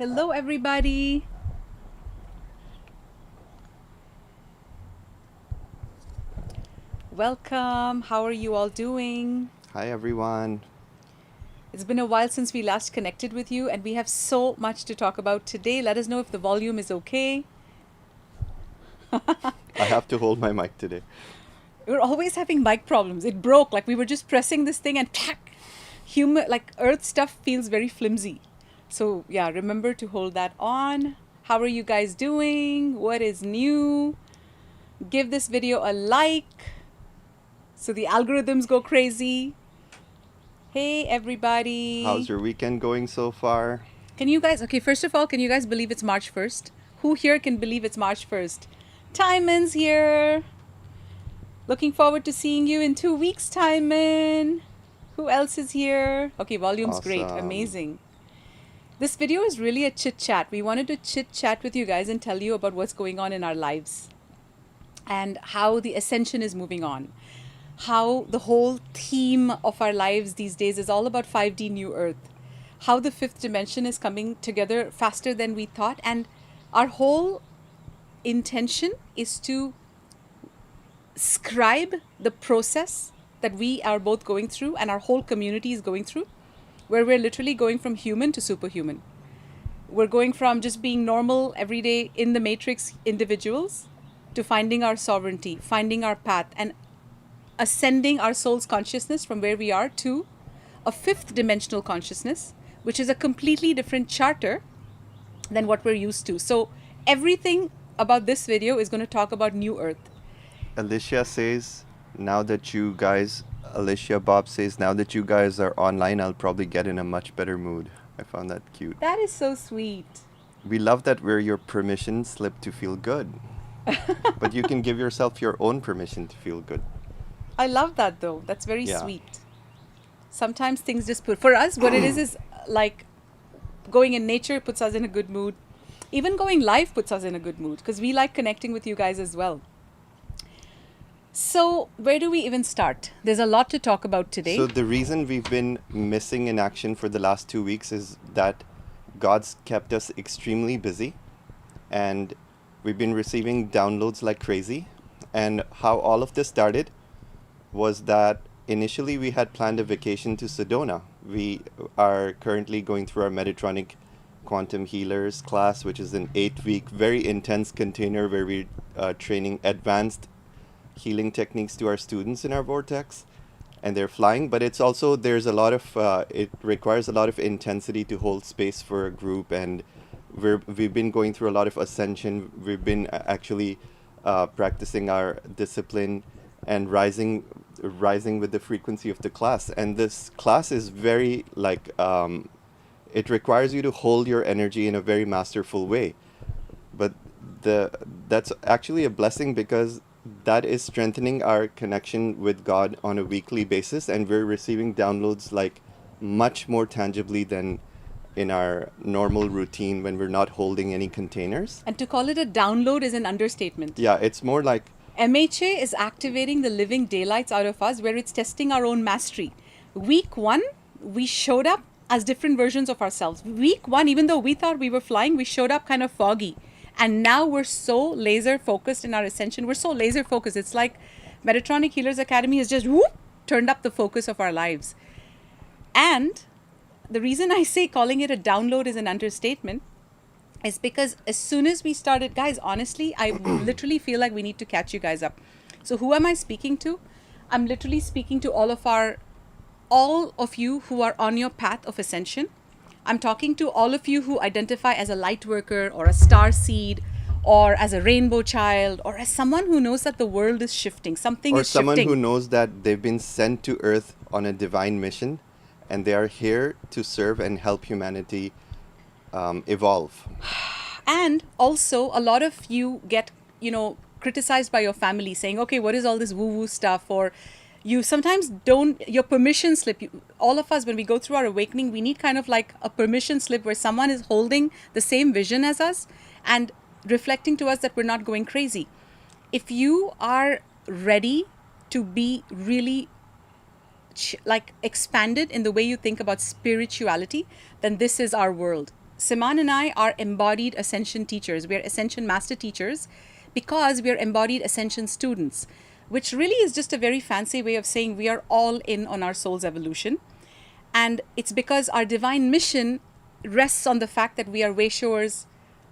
Hello, everybody. Welcome. How are you all doing? Hi everyone. It's been a while since we last connected with you, and we have so much to talk about today. Let us know if the volume is okay. I have to hold my mic today. We're always having mic problems. It broke, like we were just pressing this thing and tack. Like Earth stuff feels very flimsy. So, yeah, remember to hold that on. How are you guys doing? What is new? Give this video a like so the algorithms go crazy. Hey, everybody. How's your weekend going so far? Can you guys, okay, first of all, can you guys believe it's March 1st? Who here can believe it's March 1st? Timon's here. Looking forward to seeing you in 2 weeks, Timon. Who else is here? Okay, volume's great. Awesome. Amazing. This video is really a chit chat. We wanted to chit chat with you guys and tell you about what's going on in our lives and how the ascension is moving on. How the whole theme of our lives these days is all about 5D New Earth. How the fifth dimension is coming together faster than we thought. And our whole intention is to scribe the process that we are both going through and our whole community is going through, where we're literally going from human to superhuman. We're going from just being normal, everyday, in the matrix individuals to finding our sovereignty, finding our path, and ascending our soul's consciousness from where we are to a fifth dimensional consciousness, which is a completely different charter than what we're used to. So everything about this video is going to talk about New Earth. Alicia says, Alicia Bob says, now that you guys are online, I'll probably get in a much better mood. I found that cute. That is so sweet. We love that we're your permission slip to feel good. But you can give yourself your own permission to feel good. I love that though. That's very Yeah. sweet. Sometimes things just put, for us, what it is like going in nature puts us in a good mood. Even going live puts us in a good mood because we like connecting with you guys as well. So where do we even start? There's a lot to talk about today. So the reason we've been missing in action for the last 2 weeks is that God's kept us extremely busy and we've been receiving downloads like crazy. And how all of this started was that initially we had planned a vacation to Sedona. We are currently going through our Metatronic Quantum Healers class, which is an 8-week, very intense container where we're training advanced healing techniques to our students in our vortex. And they're flying, but it's also, it requires a lot of intensity to hold space for a group. And we've been going through a lot of ascension. We've been actually practicing our discipline and rising with the frequency of the class. And this class is very it requires you to hold your energy in a very masterful way. But that's actually a blessing because that is strengthening our connection with God on a weekly basis, and we're receiving downloads like much more tangibly than in our normal routine when we're not holding any containers. And to call it a download is an understatement. Yeah, it's more like MHA is activating the living daylights out of us where it's testing our own mastery. Week 1, we showed up as different versions of ourselves. Week 1, even though we thought we were flying, we showed up kind of foggy. And now we're so laser focused in our ascension. We're so laser focused. It's like Metatronic Healers Academy has just turned up the focus of our lives. And the reason I say calling it a download is an understatement is because as soon as we started, guys, honestly, I literally feel like we need to catch you guys up. So who am I speaking to? I'm literally speaking to all of you who are on your path of ascension. I'm talking to all of you who identify as a light worker or a star seed or as a rainbow child or as someone who knows that the world is shifting. Something or is shifting. someone who knows that they've been sent to Earth on a divine mission and they are here to serve and help humanity evolve. And also, a lot of you get, criticized by your family saying, okay, what is all this woo-woo stuff? Or you sometimes don't, your permission slip, all of us, when we go through our awakening, we need kind of like a permission slip where someone is holding the same vision as us and reflecting to us that we're not going crazy. If you are ready to be really expanded in the way you think about spirituality, then this is our world. Siman and I are embodied Ascension teachers. We are Ascension master teachers because we are embodied Ascension students, which really is just a very fancy way of saying we are all in on our soul's evolution. And it's because our divine mission rests on the fact that we are way showers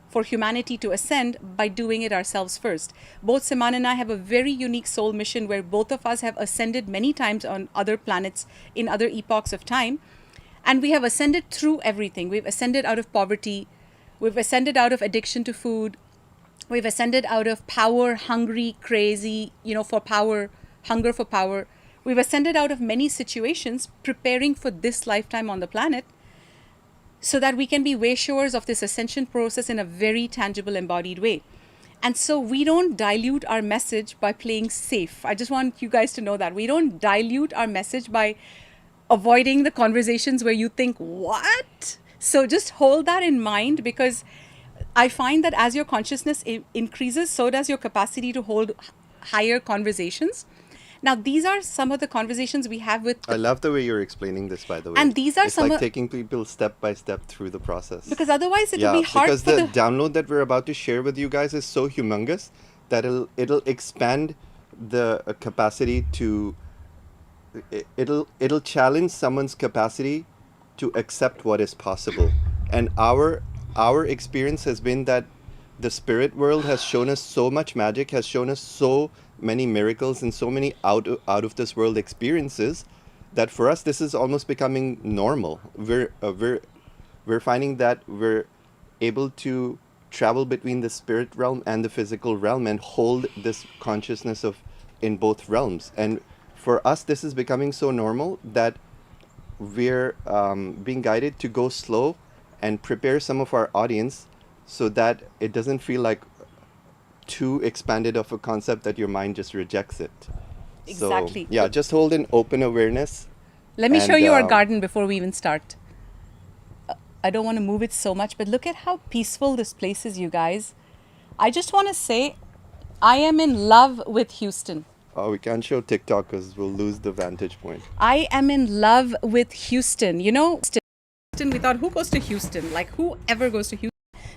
for humanity to ascend by doing it ourselves first. Both Siman and I have a very unique soul mission where both of us have ascended many times on other planets in other epochs of time. And we have ascended through everything. We've ascended out of poverty. We've ascended out of addiction to food. We've ascended out of power, hungry, crazy, for power, hunger for power. We've ascended out of many situations preparing for this lifetime on the planet so that we can be way showers of this ascension process in a very tangible, embodied way. And so we don't dilute our message by playing safe. I just want you guys to know that. We don't dilute our message by avoiding the conversations where you think, what? So just hold that in mind, because I find that as your consciousness increases, so does your capacity to hold higher conversations. Now, these are some of the conversations we have with... I love the way you're explaining this, by the way. And these are it's some like taking people step by step through the process. Because otherwise it will be hard because the download that we're about to share with you guys is so humongous that it'll expand the capacity to... It'll challenge someone's capacity to accept what is possible. And our experience has been that the spirit world has shown us so much magic, has shown us so many miracles and so many out of this world experiences that for us this is almost becoming normal. We're finding that we're able to travel between the spirit realm and the physical realm and hold this consciousness in both realms. And for us, this is becoming so normal that we're being guided to go slow and prepare some of our audience so that it doesn't feel like too expanded of a concept that your mind just rejects it. Exactly. So, just hold an open awareness. Let me show you our garden before we even start. I don't want to move it so much, but look at how peaceful this place is, you guys. I just want to say, I am in love with Houston. Oh, we can't show TikTok because we'll lose the vantage point. I am in love with Houston. Houston, we thought, who goes to Houston? Like, whoever goes to Houston?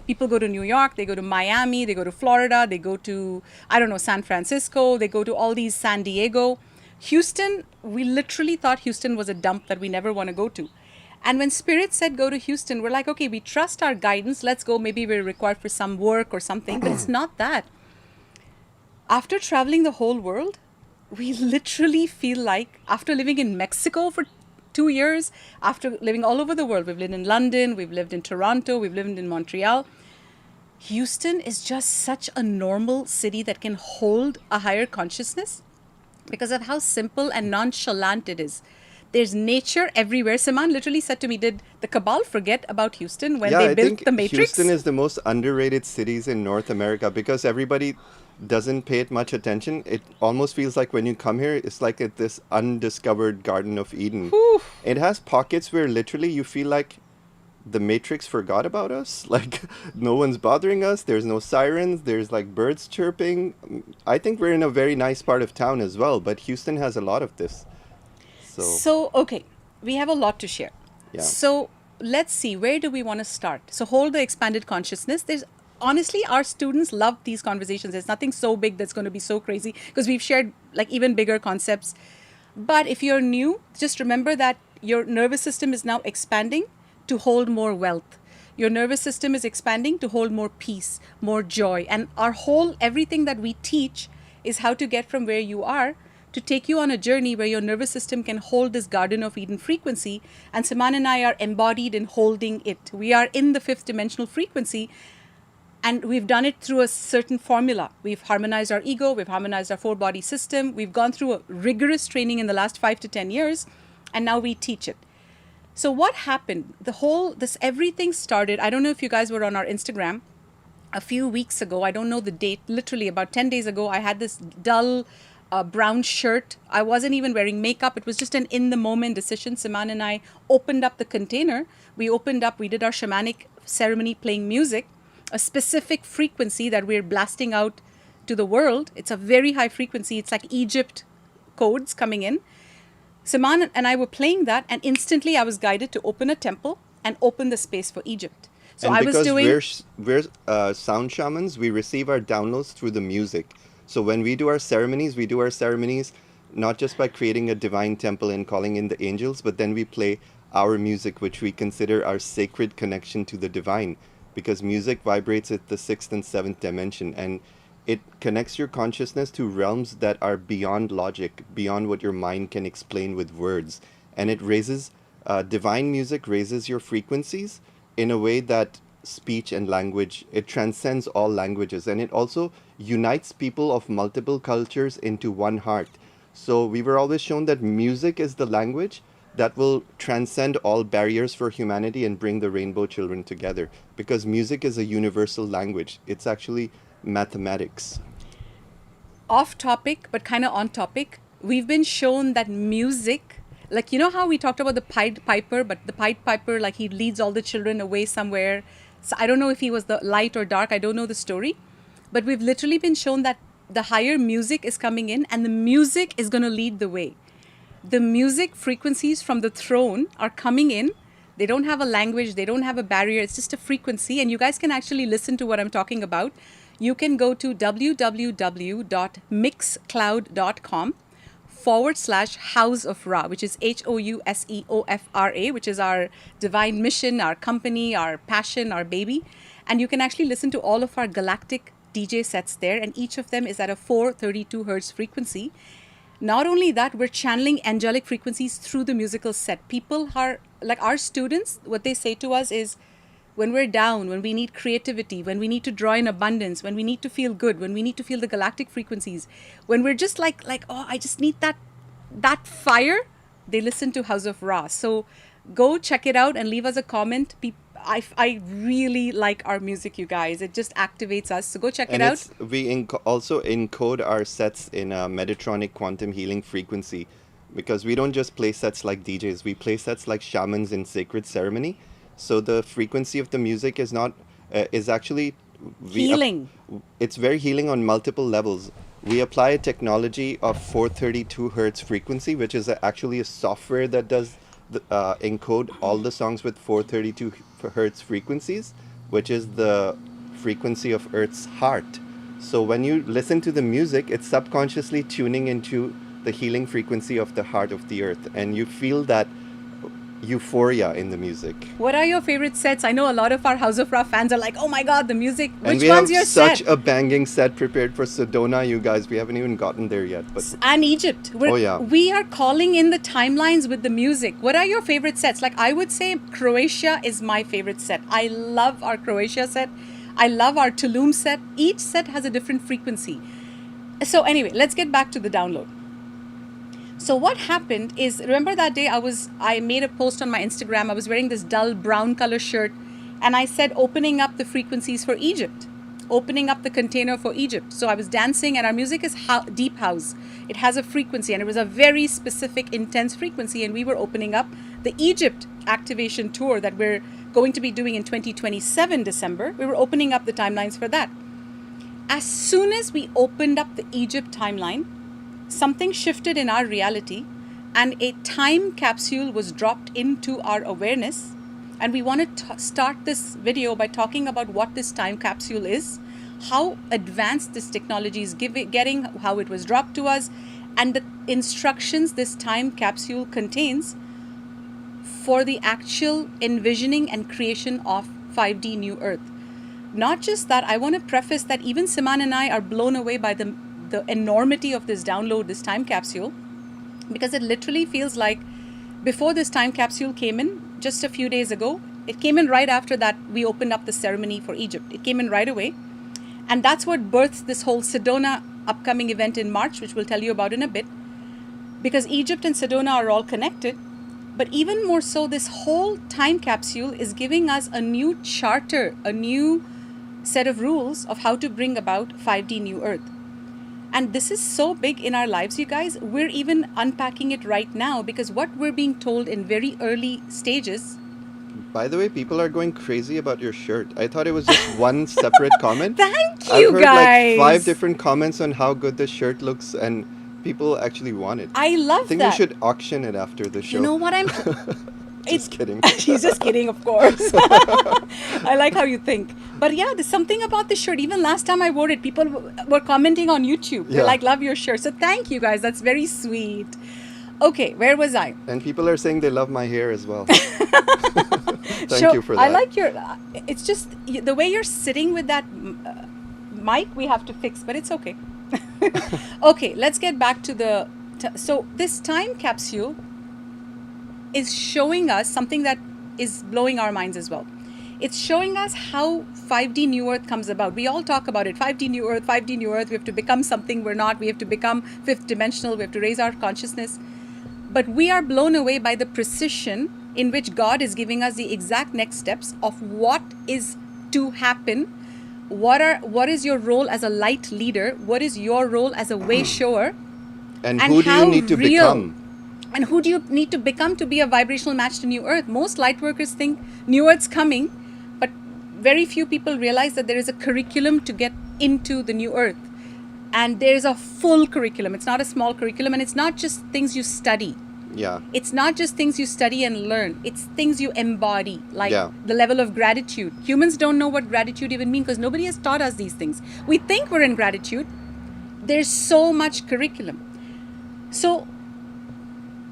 People go to New York, they go to Miami, they go to Florida, they go to, San Francisco, they go to all these San Diego. Houston, we literally thought Houston was a dump that we never want to go to. And when Spirit said go to Houston, we're like, okay, we trust our guidance, let's go. Maybe we're required for some work or something, but it's not that. After traveling the whole world, we literally feel like, after living in Mexico for 2 years, after living all over the world, we've lived in London, we've lived in Toronto, we've lived in Montreal. Houston is just such a normal city that can hold a higher consciousness because of how simple and nonchalant it is. There's nature everywhere. Siman literally said to me, did the Cabal forget about Houston when they built the Matrix? Houston is the most underrated cities in North America because everybody doesn't pay it much attention. It almost feels like when you come here, it's like this undiscovered Garden of Eden. Whew. It has pockets where literally you feel like the Matrix forgot about us. Like no one's bothering us. There's no sirens. There's like birds chirping. I think we're in a very nice part of town as well, but Houston has a lot of this. So okay, we have a lot to share. Yeah. So let's see, where do we want to start? So hold the expanded consciousness. Honestly, our students love these conversations. There's nothing so big that's going to be so crazy because we've shared like even bigger concepts. But if you're new, just remember that your nervous system is now expanding to hold more wealth. Your nervous system is expanding to hold more peace, more joy. And everything that we teach is how to get from where you are to take you on a journey where your nervous system can hold this Garden of Eden frequency. And Siman and I are embodied in holding it. We are in the 5th dimensional frequency. And we've done it through a certain formula. We've harmonized our ego. We've harmonized our 4-body system. We've gone through a rigorous training in the last 5 to 10 years. And now we teach it. So what happened? Everything started. I don't know if you guys were on our Instagram a few weeks ago. I don't know the date. Literally about 10 days ago, I had this dull brown shirt. I wasn't even wearing makeup. It was just an in-the-moment decision. Siman and I opened up the container. We did our shamanic ceremony playing music, a specific frequency that we're blasting out to the world. It's a very high frequency. It's like Egypt codes coming in. Siman and I were playing that, and instantly I was guided to open a temple and open the space for Egypt. So And I was because doing, we're sound shamans, we receive our downloads through the music. So when we do our ceremonies, not just by creating a divine temple and calling in the angels, but then we play our music, which we consider our sacred connection to the divine, because music vibrates at the sixth and seventh dimension, and it connects your consciousness to realms that are beyond logic, beyond what your mind can explain with words, and it raises divine music raises your frequencies in a way that speech and language, it transcends all languages, and it also unites people of multiple cultures into one heart. So we were always shown that music is the language that will transcend all barriers for humanity and bring the rainbow children together, because music is a universal language. It's actually mathematics. off topic but kind of on topic, we've been shown that music, like, you know how we talked about the Pied Piper, but the Pied Piper, like, he leads all the children away somewhere. So I don't know if he was the light or dark, I don't know the story, but we've literally been shown that the higher music is coming in and the music is going to lead the way. The music frequencies from the throne are coming in. They don't have a language, they don't have a barrier, it's just a frequency, and you guys can actually listen to what I'm talking about. You can go to www.mixcloud.com/House of Ra, which is HOUSEOFRA, which is our divine mission, our company, our passion, our baby. And you can actually listen to all of our galactic DJ sets there, and each of them is at a 432 hertz frequency. Not only that, we're channeling angelic frequencies through the musical set. People are, like our students, what they say to us is, when we're down, when we need creativity, when we need to draw in abundance, when we need to feel good, when we need to feel the galactic frequencies, when we're just like, oh, I just need that fire, they listen to House of Ra. So go check it out and leave us a comment. I really like our music, you guys. It just activates us. So go check it out. We also encode our sets in a Metatronic quantum healing frequency, because we don't just play sets like DJs. We play sets like shamans in sacred ceremony. So the frequency of the music is not is actually Healing. It's very healing on multiple levels. We apply a technology of 432 hertz frequency, which is actually a software that does encode all the songs with 432 hertz frequencies, which is the frequency of Earth's heart. So when you listen to the music, it's subconsciously tuning into the healing frequency of the heart of the Earth, and you feel that euphoria in the music. What are your favorite sets? I know a lot of our House of Ra fans are like, oh my god, the music. And Which one's your such set? a banging set prepared for Sedona, you guys. We haven't even gotten there yet. But And Egypt. We are calling in the timelines with the music. What are your favorite sets? Like, I would say Croatia is my favorite set. I love our Croatia set. I love our Tulum set. Each set has a different frequency. So anyway, let's get back to the download. So what happened is, remember that day I made a post on my Instagram. I was wearing this dull brown color shirt, and I said opening up the frequencies for Egypt, opening up the container for Egypt. So I was dancing, and our music is deep house. It has a frequency, and it was a very specific, intense frequency, and we were opening up the Egypt activation tour that we're going to be doing in 2027 December. We were opening up the timelines for that. As soon as we opened up the Egypt timeline, something shifted in our reality, and a time capsule was dropped into our awareness. And we want to start this video by talking about what this time capsule is, how advanced this technology is getting, how it was dropped to us, and the instructions this time capsule contains for the actual envisioning and creation of 5D New Earth. Not just that, I want to preface that even Siman and I are blown away by the enormity of this download, this time capsule, because it literally feels like before this time capsule came in just a few days ago, it came in right after that we opened up the ceremony for Egypt. It came in right away. And that's what birthed this whole Sedona upcoming event in March, which we'll tell you about in a bit, because Egypt and Sedona are all connected. But even more so, this whole time capsule is giving us a new charter, a new set of rules of how to bring about 5D New Earth. And this is so big in our lives, you guys. We're even unpacking it right now, because what we're being told in very early stages. By the way, people are going crazy about your shirt. I thought it was just one separate comment. Thank you, I've heard guys. like 5 different comments on how good this shirt looks, and people actually want it. I love I think that. we should auction it after the show. You know what Just kidding. He's just kidding, of course. I like how you think. But yeah, there's something about the shirt. Even last time I wore it, people were commenting on YouTube. They're Yeah. like, love your shirt. So thank you guys. That's very sweet. Okay, where was I? And people are saying they love my hair as well. Thank you for that. I like your, it's just the way you're sitting with that mic we have to fix, but it's okay. Okay, let's get back to the, so this time capsule is showing us something that is blowing our minds as well. It's showing us how 5D New Earth comes about. We all talk about it, 5D New Earth, 5D New Earth. We have to become something we're not. We have to become fifth dimensional. We have to raise our consciousness. But we are blown away by the precision in which God is giving us the exact next steps of what is to happen. What is your role as a light leader? What is your role as a way shower? And who do you need to become? And who do you need to become to be a vibrational match to New Earth? Most light workers think New Earth's coming, but very few people realize that there is a curriculum to get into the New Earth. And there's a full curriculum. It's not a small curriculum, and it's not just things you study. Yeah. It's not just things you study and learn. It's things you embody, like Yeah. the level of gratitude. Humans don't know what gratitude even means because nobody has taught us these things. We think we're in gratitude. There's so much curriculum. So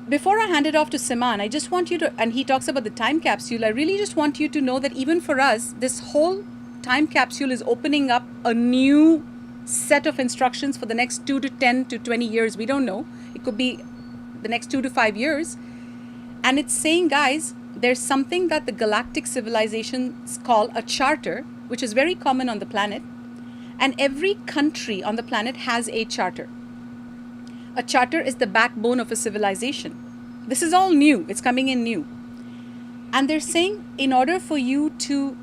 before I hand it off to Siman, I just want you to, and he talks about the time capsule, I really just want you to know that even for us, this whole time capsule is opening up a new set of instructions for the next 2 to 10 to 20 years. We don't know. It could be the next 2 to 5 years. And it's saying, guys, there's something that the galactic civilizations call a charter, which is very common on the planet. And every country on the planet has a charter. A charter is the backbone of a civilization. This is all new. It's coming in new. And they're saying in order for you to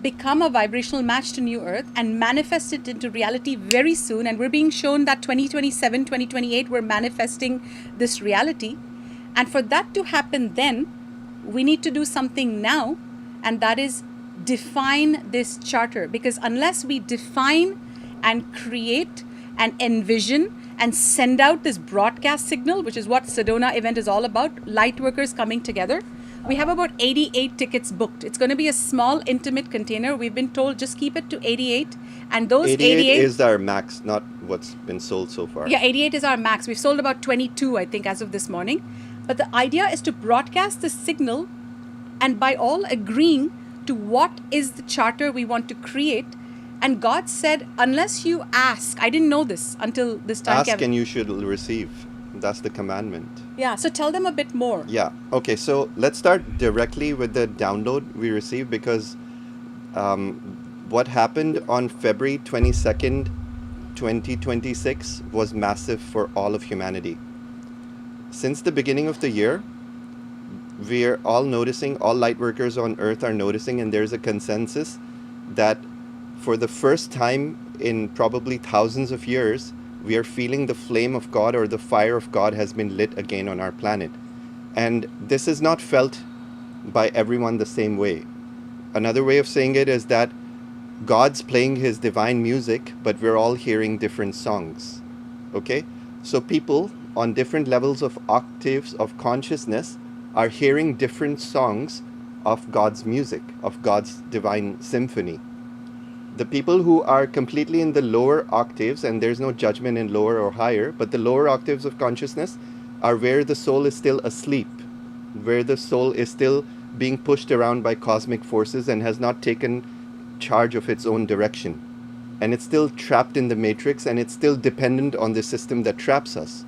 become a vibrational match to New Earth and manifest it into reality very soon, and we're being shown that 2027, 2028, we're manifesting this reality. And for that to happen then, we need to do something now, and that is define this charter. Because unless we define and create and envision and send out this broadcast signal, which is what SEDONA event is all about, light workers coming together. We have about 88 tickets booked. It's going to be a small, intimate container. We've been told just keep it to 88. And those 88 is our max, not what's been sold so far. Yeah, 88 is our max. We've sold about 22, I think, as of this morning. But the idea is to broadcast the signal and by all agreeing to what is the charter we want to create. And God said, unless you ask, I didn't know this until this time. Ask and you should receive. That's the commandment. Yeah, so tell them a bit more. Yeah. Okay, so let's start directly with the download we received, because what happened on February 22nd, 2026 was massive for all of humanity. Since the beginning of the year, we're all noticing, all light workers on Earth are noticing, and there's a consensus that for the first time in probably thousands of years, we are feeling the flame of God, or the fire of God has been lit again on our planet. And this is not felt by everyone the same way. Another way of saying it is that God's playing his divine music, but we're all hearing different songs. Okay? So people on different levels of octaves of consciousness are hearing different songs of God's music, of God's divine symphony. The people who are completely in the lower octaves, and there's no judgment in lower or higher, but the lower octaves of consciousness are where the soul is still asleep, where the soul is still being pushed around by cosmic forces and has not taken charge of its own direction. And it's still trapped in the matrix, and it's still dependent on the system that traps us.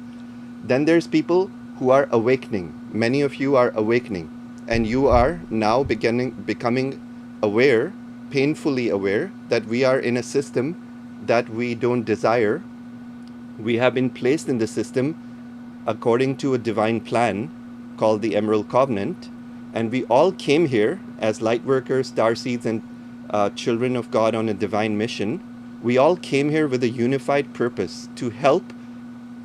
Then there's people who are awakening. Many of you are awakening, and you are now becoming aware, painfully aware, that we are in a system that we don't desire. We have been placed in the system according to a divine plan called the Emerald Covenant, and we all came here as light workers, starseeds, and children of God on a divine mission. We all came here with a unified purpose to help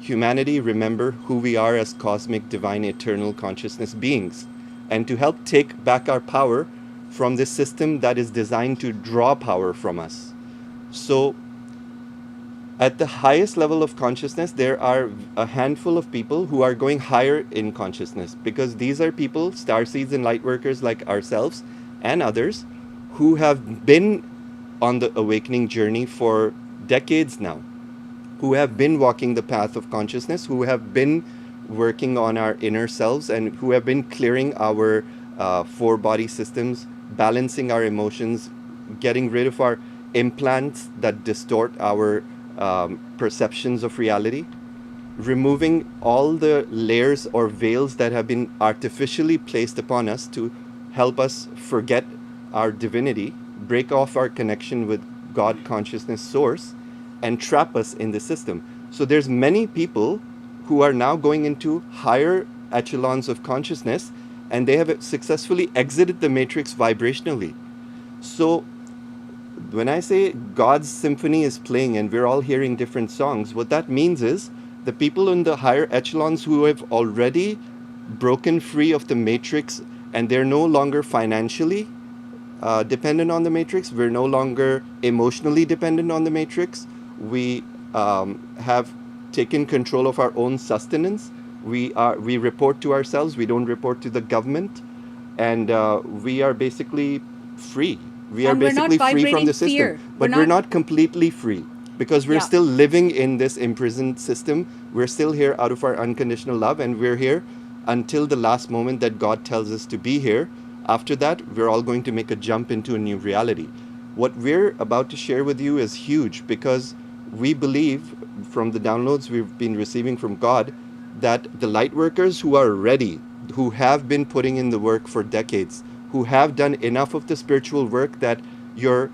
humanity remember who we are as cosmic, divine, eternal consciousness beings, and to help take back our power from this system that is designed to draw power from us. So at the highest level of consciousness, there are a handful of people who are going higher in consciousness, because these are people, starseeds and lightworkers like ourselves and others, who have been on the awakening journey for decades now, who have been walking the path of consciousness, who have been working on our inner selves, and who have been clearing our four body systems, balancing our emotions, getting rid of our implants that distort our perceptions of reality, removing all the layers or veils that have been artificially placed upon us to help us forget our divinity, break off our connection with God consciousness source, and trap us in the system. So there's many people who are now going into higher echelons of consciousness, and they have successfully exited the matrix vibrationally. So when I say God's symphony is playing and we're all hearing different songs, what that means is the people in the higher echelons who have already broken free of the matrix, and they're no longer financially dependent on the matrix, we're no longer emotionally dependent on the matrix, we have taken control of our own sustenance, we report to ourselves, we don't report to the government, and we are basically free. We are basically free from the system, but we're not completely free, because we're still living in this imprisoned system. We're still here out of our unconditional love, and we're here until the last moment that God tells us to be here. After that, we're all going to make a jump into a new reality. What we're about to share with you is huge, because we believe from the downloads we've been receiving from God that the light workers who are ready, who have been putting in the work for decades, who have done enough of the spiritual work that your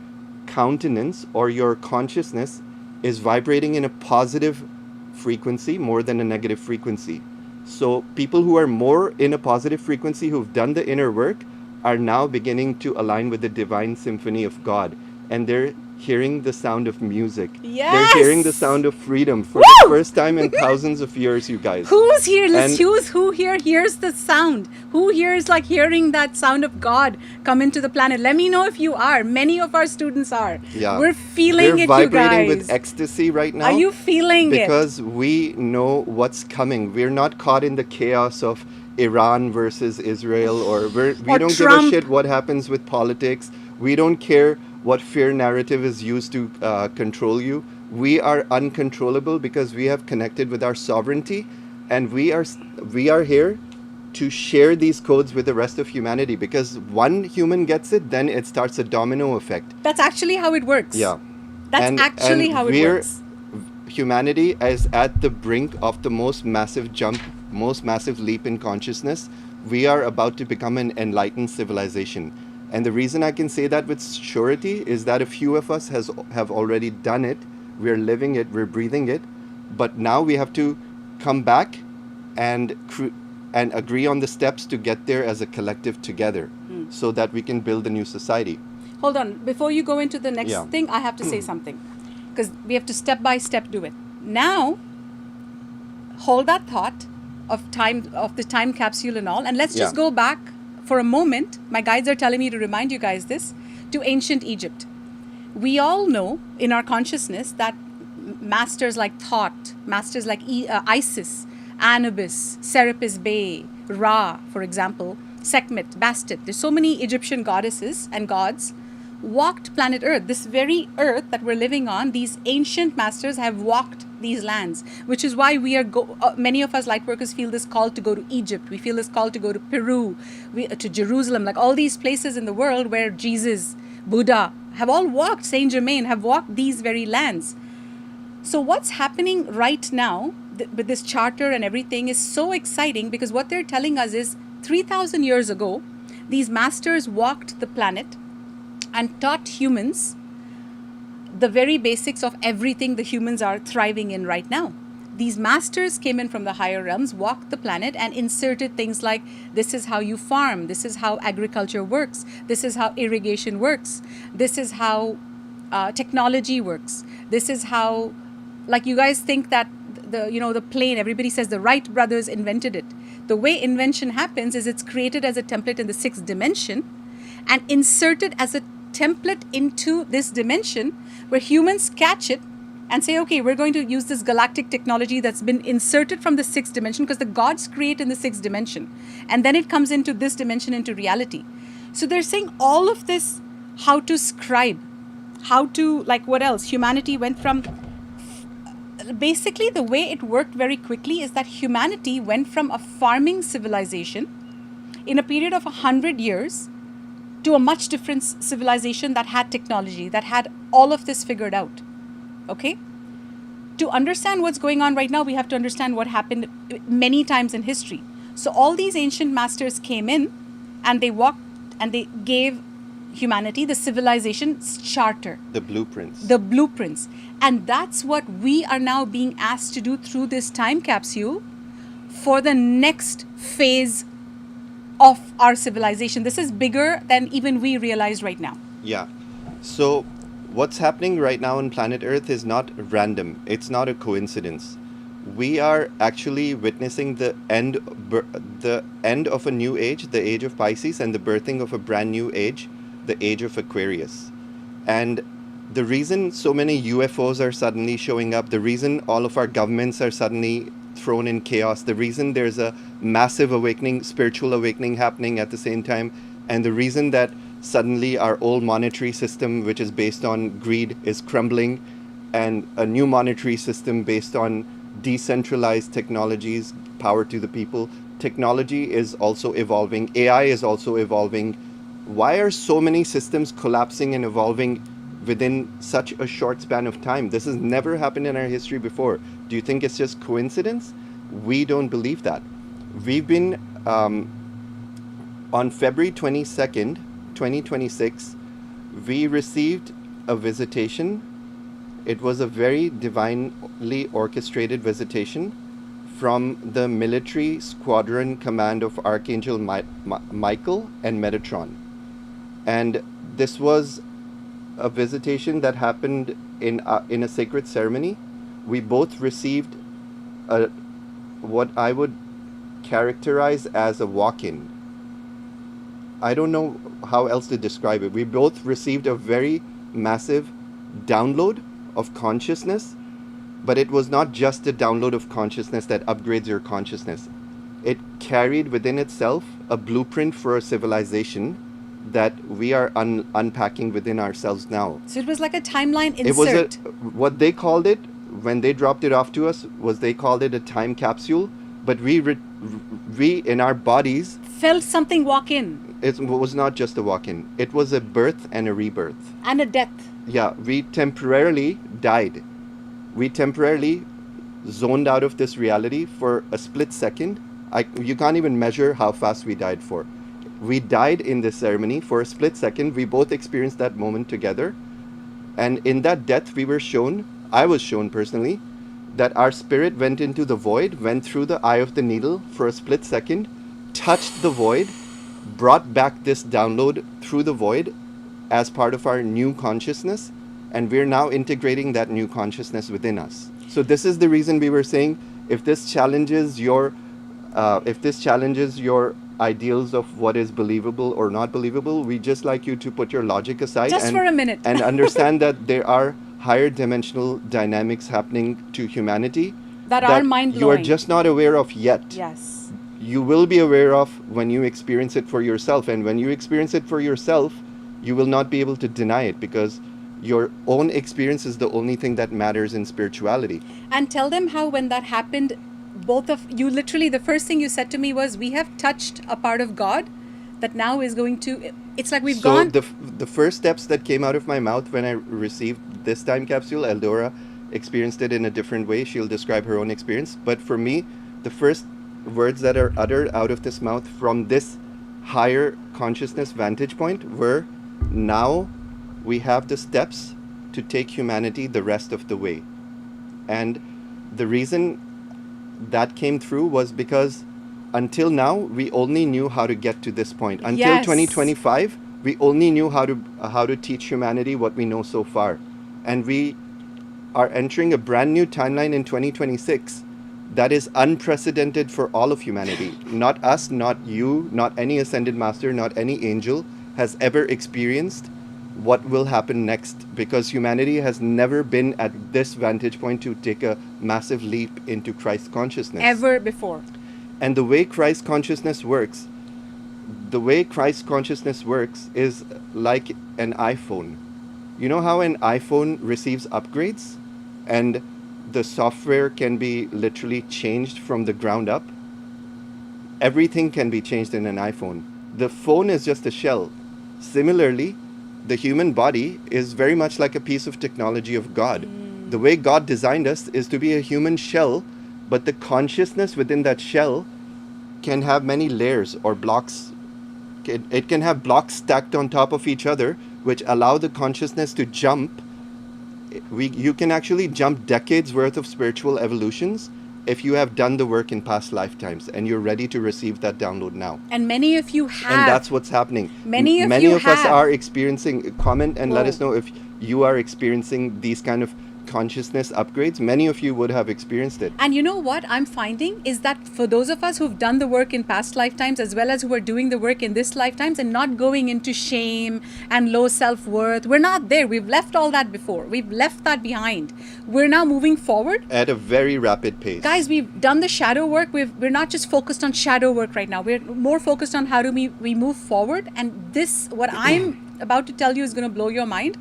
countenance or your consciousness is vibrating in a positive frequency more than a negative frequency. So people who are more in a positive frequency, who've done the inner work, are now beginning to align with the divine symphony of God. And they're hearing the sound of music. Yes! They're hearing the sound of freedom for the first time in thousands of years, you guys. Who's here? Who here hears the sound? Who here is like hearing that sound of God come into the planet? Let me know if you are. Many of our students are. Yeah. We're feeling it, you guys. We're vibrating with ecstasy right now. Are you feeling it? Because we know what's coming. We're not caught in the chaos of Iran versus Israel, or we don't Trump. Give a shit what happens with politics. We don't care what fear narrative is used to control you. We are uncontrollable because we have connected with our sovereignty, and we are here to share these codes with the rest of humanity, because one human gets it, then it starts a domino effect. That's actually how it works. Yeah. That's actually how it works. Humanity is at the brink of the most massive jump, most massive leap in consciousness. We are about to become an enlightened civilization. And the reason I can say that with surety is that a few of us have already done it. We're living it, we're breathing it. But now we have to come back and agree on the steps to get there as a collective together, so that we can build a new society. Hold on. Before you go into the next thing, I have to say something. Because we have to step by step do it. Now, hold that thought of the time capsule and all, and let's just go back for a moment. My guides are telling me to remind you guys this, to ancient Egypt. We all know in our consciousness that masters like Thoth, masters like Isis, Anubis, Serapis Bey, Ra, for example, Sekhmet, Bastet, there's so many Egyptian goddesses and gods, walked planet Earth. This very Earth that we're living on, these ancient masters have walked these lands, which is why we are many of us light workers feel this call to go to Egypt. We feel this call to go to Peru, to Jerusalem, like all these places in the world where Jesus, Buddha have all walked, Saint Germain have walked these very lands. So what's happening right now with this charter and everything is so exciting, because what they're telling us is 3,000 years ago, these masters walked the planet and taught humans the very basics of everything the humans are thriving in right now. These masters came in from the higher realms, walked the planet, and inserted things like, this is how you farm, this is how agriculture works, this is how irrigation works, this is how technology works, this is how, like you guys think that the plane, everybody says the Wright brothers invented it. The way invention happens is it's created as a template in the 6th dimension and inserted as a template into this dimension where humans catch it and say, okay, we're going to use this galactic technology that's been inserted from the sixth dimension, because the gods create in the sixth dimension, and then it comes into this dimension, into reality. So they're saying all of this, how to scribe, how to, like, what else? Humanity went from, basically the way it worked very quickly is that humanity went from a farming civilization in a period of 100 years to a much different civilization that had technology, that had all of this figured out. Okay? To understand what's going on right now, we have to understand what happened many times in history. So all these ancient masters came in and they walked and they gave humanity the civilization's charter. The blueprints. The blueprints. And that's what we are now being asked to do through this time capsule for the next phase of our civilization. This is bigger than even we realize right now. Yeah. So what's happening right now on planet Earth is not random. It's not a coincidence. We are actually witnessing the end of a new age, the age of Pisces, and the birthing of a brand new age, the age of Aquarius. And the reason so many UFOs are suddenly showing up, the reason all of our governments are suddenly thrown in chaos, the reason there's a massive awakening, spiritual awakening happening at the same time, and the reason that suddenly our old monetary system, which is based on greed, is crumbling, and a new monetary system based on decentralized technologies, power to the people. Technology is also evolving. AI is also evolving. Why are so many systems collapsing and evolving within such a short span of time? This has never happened in our history before. Do you think it's just coincidence? We don't believe that. We've been on February 22nd, 2026, we received a visitation. It was a very divinely orchestrated visitation from the military squadron command of Archangel Michael and Metatron. And this was a visitation that happened in a sacred ceremony. We both received what I would characterize as a walk-in. I don't know how else to describe it. We both received a very massive download of consciousness, but it was not just a download of consciousness that upgrades your consciousness. It carried within itself a blueprint for a civilization that we are unpacking within ourselves now. So it was like a timeline insert. It was what they called it when they dropped it off to us was they called it a time capsule, but we in our bodies felt something walk in. It was not just a walk-in. It was a birth and a rebirth. And a death. Yeah, we temporarily died. We temporarily zoned out of this reality for a split second. You can't even measure how fast we died for. We died in this ceremony for a split second. We both experienced that moment together. And in that death, I was shown personally, that our spirit went into the void, went through the eye of the needle for a split second, touched the void, brought back this download through the void as part of our new consciousness, and we're now integrating that new consciousness within us. So this is the reason we were saying, if this challenges your ideals of what is believable or not believable, we just like you to put your logic aside just for a minute and understand that there are higher dimensional dynamics happening to humanity that are mind-blowing. You are just not aware of yet. Yes. You will be aware of when you experience it for yourself, and when you experience it for yourself, you will not be able to deny it, because your own experience is the only thing that matters in spirituality. And tell them how when that happened, both of you, literally the first thing you said to me was, we have touched a part of God that now is going to, it's like we've gone. So the first steps that came out of my mouth when I received this time capsule, Eldora experienced it in a different way. She'll describe her own experience. But for me, the first words that are uttered out of this mouth from this higher consciousness vantage point were, now we have the steps to take humanity the rest of the way. And the reason that came through was because until now, we only knew how to get to this point. Until 2025, we only knew how to teach humanity what we know so far. And we are entering a brand new timeline in 2026 that is unprecedented for all of humanity. Not us, not you, not any ascended master, not any angel has ever experienced what will happen next, because humanity has never been at this vantage point to take a massive leap into Christ consciousness. Ever before. And the way Christ consciousness works is like an iPhone. You know how an iPhone receives upgrades and the software can be literally changed from the ground up? Everything can be changed in an iPhone. The phone is just a shell. Similarly, the human body is very much like a piece of technology of God. The way God designed us is to be a human shell, but the consciousness within that shell can have many layers or blocks. It can have blocks stacked on top of each other, which allow the consciousness to jump. You can actually jump decades worth of spiritual evolutions if you have done the work in past lifetimes and you're ready to receive that download now. And many of you have. And that's what's happening. Many of Many you of us have. are experiencing. Comment and let Whoa. us know if you are experiencing these kind of consciousness upgrades. Many of you would have experienced it. And you know what I'm finding is that for those of us who've done the work in past lifetimes, as well as who are doing the work in this lifetimes and not going into shame and low self-worth, we're not there. We've left all that before. We've left that behind. We're now moving forward. At a very rapid pace. Guys, we've done the shadow work. We're not just focused on shadow work right now. We're more focused on how do we move forward. And this, what I'm about to tell you, is going to blow your mind.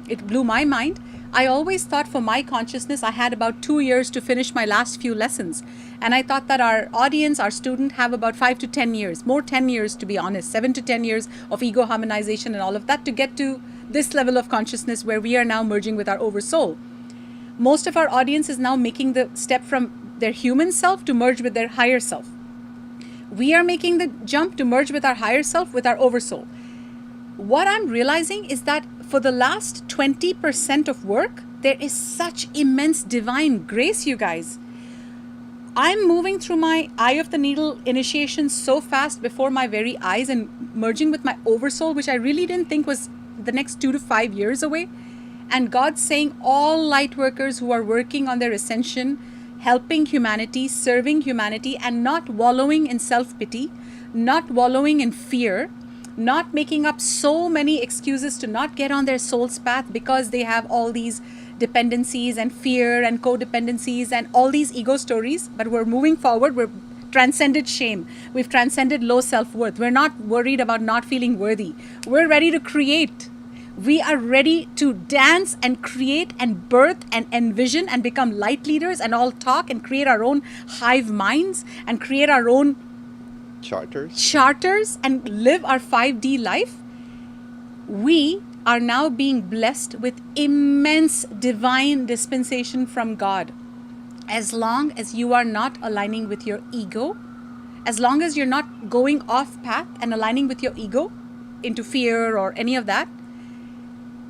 It blew my mind. I always thought for my consciousness, I had about 2 years to finish my last few lessons. And I thought that our audience, our student, have about 5 to 10 years, more 10 years to be honest, 7 to 10 years of ego harmonization and all of that to get to this level of consciousness where we are now merging with our oversoul. Most of our audience is now making the step from their human self to merge with their higher self. We are making the jump to merge with our higher self, with our oversoul. What I'm realizing is that for the last 20% of work, there is such immense divine grace, you guys. I'm moving through my eye of the needle initiation so fast before my very eyes and merging with my oversoul, which I really didn't think was the next 2 to 5 years away. And God's saying all light workers who are working on their ascension, helping humanity, serving humanity, and not wallowing in self-pity, not wallowing in fear, not making up so many excuses to not get on their soul's path because they have all these dependencies and fear and codependencies and all these ego stories. But we're moving forward. We've transcended shame. We've transcended low self-worth. We're not worried about not feeling worthy. We're ready to create. We are ready to dance and create and birth and envision and become light leaders and all talk and create our own hive minds and create our own charters and live our 5D life. We are now being blessed with immense divine dispensation from God. As long as you are not aligning with your ego, as long as you're not going off path and aligning with your ego into fear or any of that,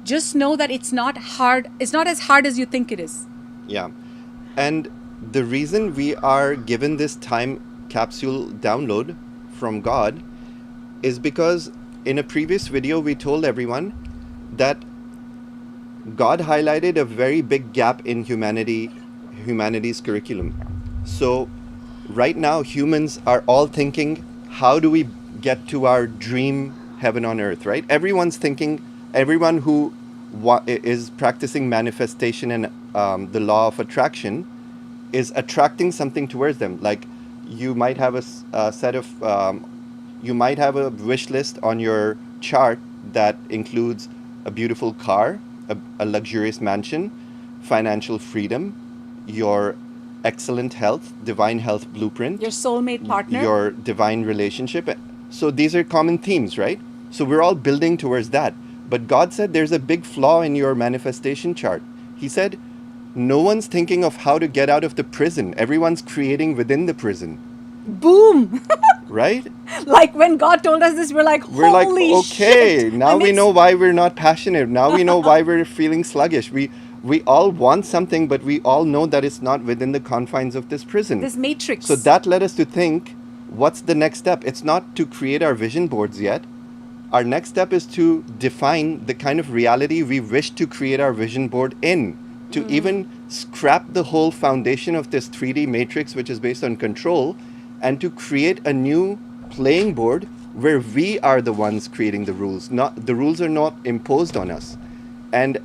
just know that it's not hard. It's not as hard as you think it is. Yeah. And the reason we are given this time capsule download from God is because in a previous video we told everyone that God highlighted a very big gap in humanity's curriculum. So right now humans are all thinking, how do we get to our dream heaven on earth, right? Everyone's thinking, everyone who is practicing manifestation and the law of attraction is attracting something towards them. Like you might have you might have a wish list on your chart that includes a beautiful car, a luxurious mansion, financial freedom, your excellent health, divine health blueprint, Your soulmate partner. your divine relationship. So these are common themes, right? So we're all building towards that. But God said there's a big flaw in your manifestation chart. He said, no one's thinking of how to get out of the prison. Everyone's creating within the prison. Boom! Right? Like when God told us this, we're like, holy okay, shit. now we know why we're not passionate. Now we know why we're feeling sluggish. We all want something, but we all know that it's not within the confines of this prison. This matrix. So that led us to think, what's the next step? It's not to create our vision boards yet. Our next step is to define the kind of reality we wish to create our vision board in. To even scrap the whole foundation of this 3D matrix, which is based on control, and to create a new playing board where we are the ones creating the rules. Not the rules are not imposed on us. And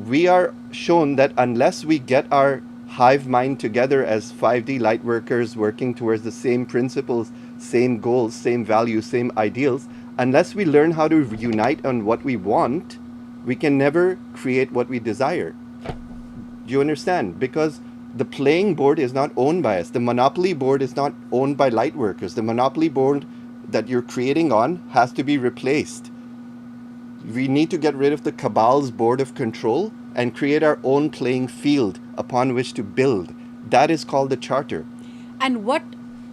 we are shown that unless we get our hive mind together as 5D light workers working towards the same principles, same goals, same values, same ideals, unless we learn how to unite on what we want, we can never create what we desire. Do you understand? Because the playing board is not owned by us. The monopoly board is not owned by light workers. The monopoly board that you're creating on has to be replaced. We need to get rid of the cabal's board of control and create our own playing field upon which to build. That is called the charter. And what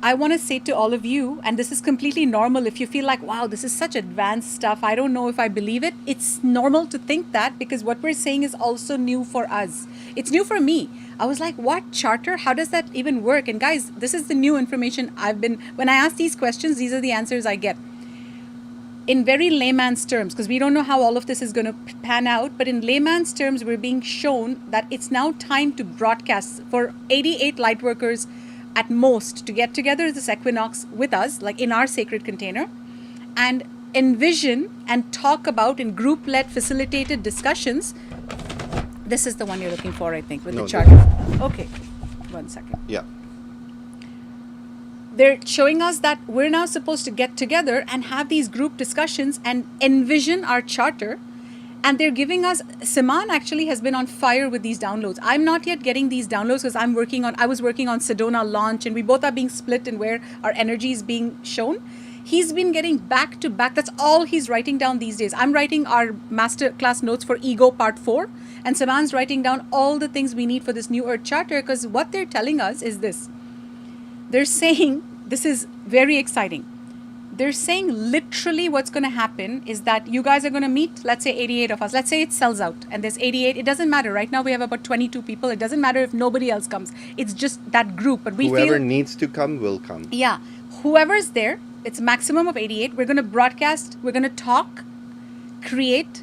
I want to say to all of you, and this is completely normal, if you feel like, wow, this is such advanced stuff, I don't know if I believe it, it's normal to think that, because what we're saying is also new for us. It's new for me. I was like, what charter? How does that even work? And guys, this is the new information when I ask these questions, these are the answers I get. In very layman's terms, because we don't know how all of this is going to pan out, but in layman's terms, we're being shown that it's now time to broadcast for 88 lightworkers at most to get together this equinox with us, like in our sacred container, and envision and talk about in group-led facilitated discussions. This is the one you're looking for, I think, with the charter. Okay, 1 second. Yeah. They're showing us that we're now supposed to get together and have these group discussions and envision our charter. And they're giving us, Saman actually has been on fire with these downloads. I'm not yet getting these downloads because I was working on SEDONA launch, and we both are being split in where our energy is being shown. He's been getting back to back. That's all he's writing down these days. I'm writing our masterclass notes for Ego Part 4, and Saman's writing down all the things we need for this New Earth Charter, because what they're telling us is this. They're saying, this is very exciting. They're saying literally what's going to happen is that you guys are going to meet, let's say 88 of us. Let's say it sells out and there's 88. It doesn't matter. Right now we have about 22 people. It doesn't matter if nobody else comes. It's just that group. But whoever needs to come will come. Yeah. Whoever's there, it's a maximum of 88. We're going to broadcast. We're going to talk, create,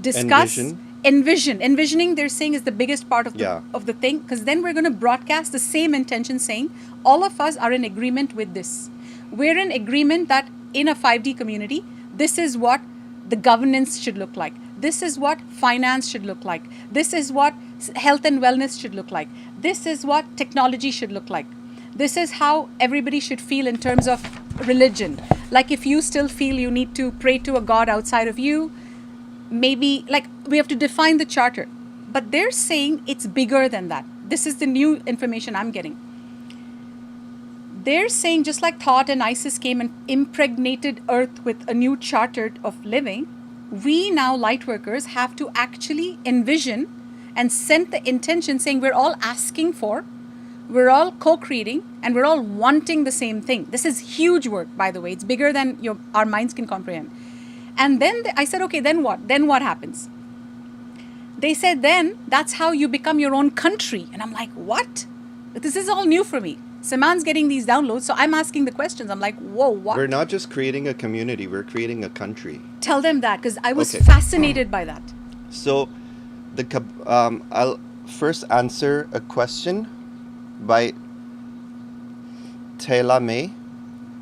discuss, envision. Envisioning, they're saying, is the biggest part of the thing, because then we're going to broadcast the same intention, saying all of us are in agreement with this. We're in agreement that in a 5D community, this is what the governance should look like. This is what finance should look like. This is what health and wellness should look like. This is what technology should look like. This is how everybody should feel in terms of religion. Like if you still feel you need to pray to a god outside of you, maybe like we have to define the charter. But they're saying it's bigger than that. This is the new information I'm getting. They're saying just like Thoth and Isis came and impregnated Earth with a new charter of living, we now lightworkers have to actually envision and send the intention saying we're all asking for, we're all co-creating, and we're all wanting the same thing. This is huge work, by the way. It's bigger than our minds can comprehend. And then I said, okay, then what? Then what happens? They said, then that's how you become your own country. And I'm like, what? This is all new for me. Saman's getting these downloads, so I'm asking the questions. I'm like, whoa, what? We're not just creating a community, we're creating a country. Tell them that, because I was fascinated by that. So, I'll first answer a question by Taylor May.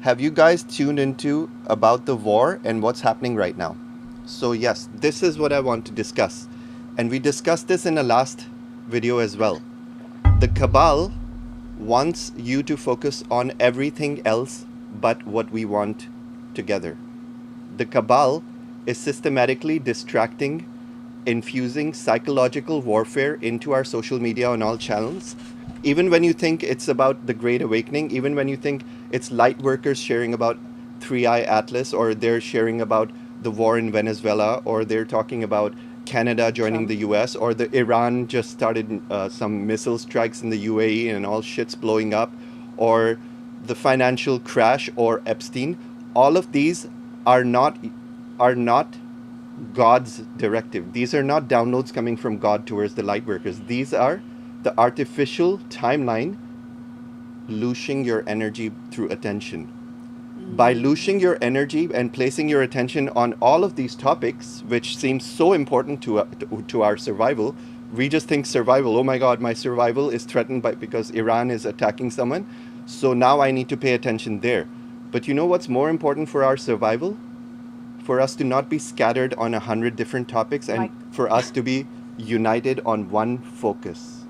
Have you guys tuned into about the war and what's happening right now? So yes, this is what I want to discuss. And we discussed this in a last video as well. The Cabal wants you to focus on everything else but what we want together. The Cabal is systematically distracting, infusing psychological warfare into our social media on all channels. Even when you think it's about the Great Awakening, even when you think it's light workers sharing about 3i Atlas, or they're sharing about the war in Venezuela, or they're talking about Canada joining the US, or the Iran just started some missile strikes in the UAE and all shit's blowing up, or the financial crash, or Epstein. All of these are not God's directive. These are not downloads coming from God towards the light workers. These are the artificial timeline looshing your energy through attention. By looshing your energy and placing your attention on all of these topics, which seems so important to our survival, we just think survival. Oh my God, my survival is threatened because Iran is attacking someone. So now I need to pay attention there. But you know what's more important for our survival? For us to not be scattered on 100 different topics, and Right. for us to be united on one focus.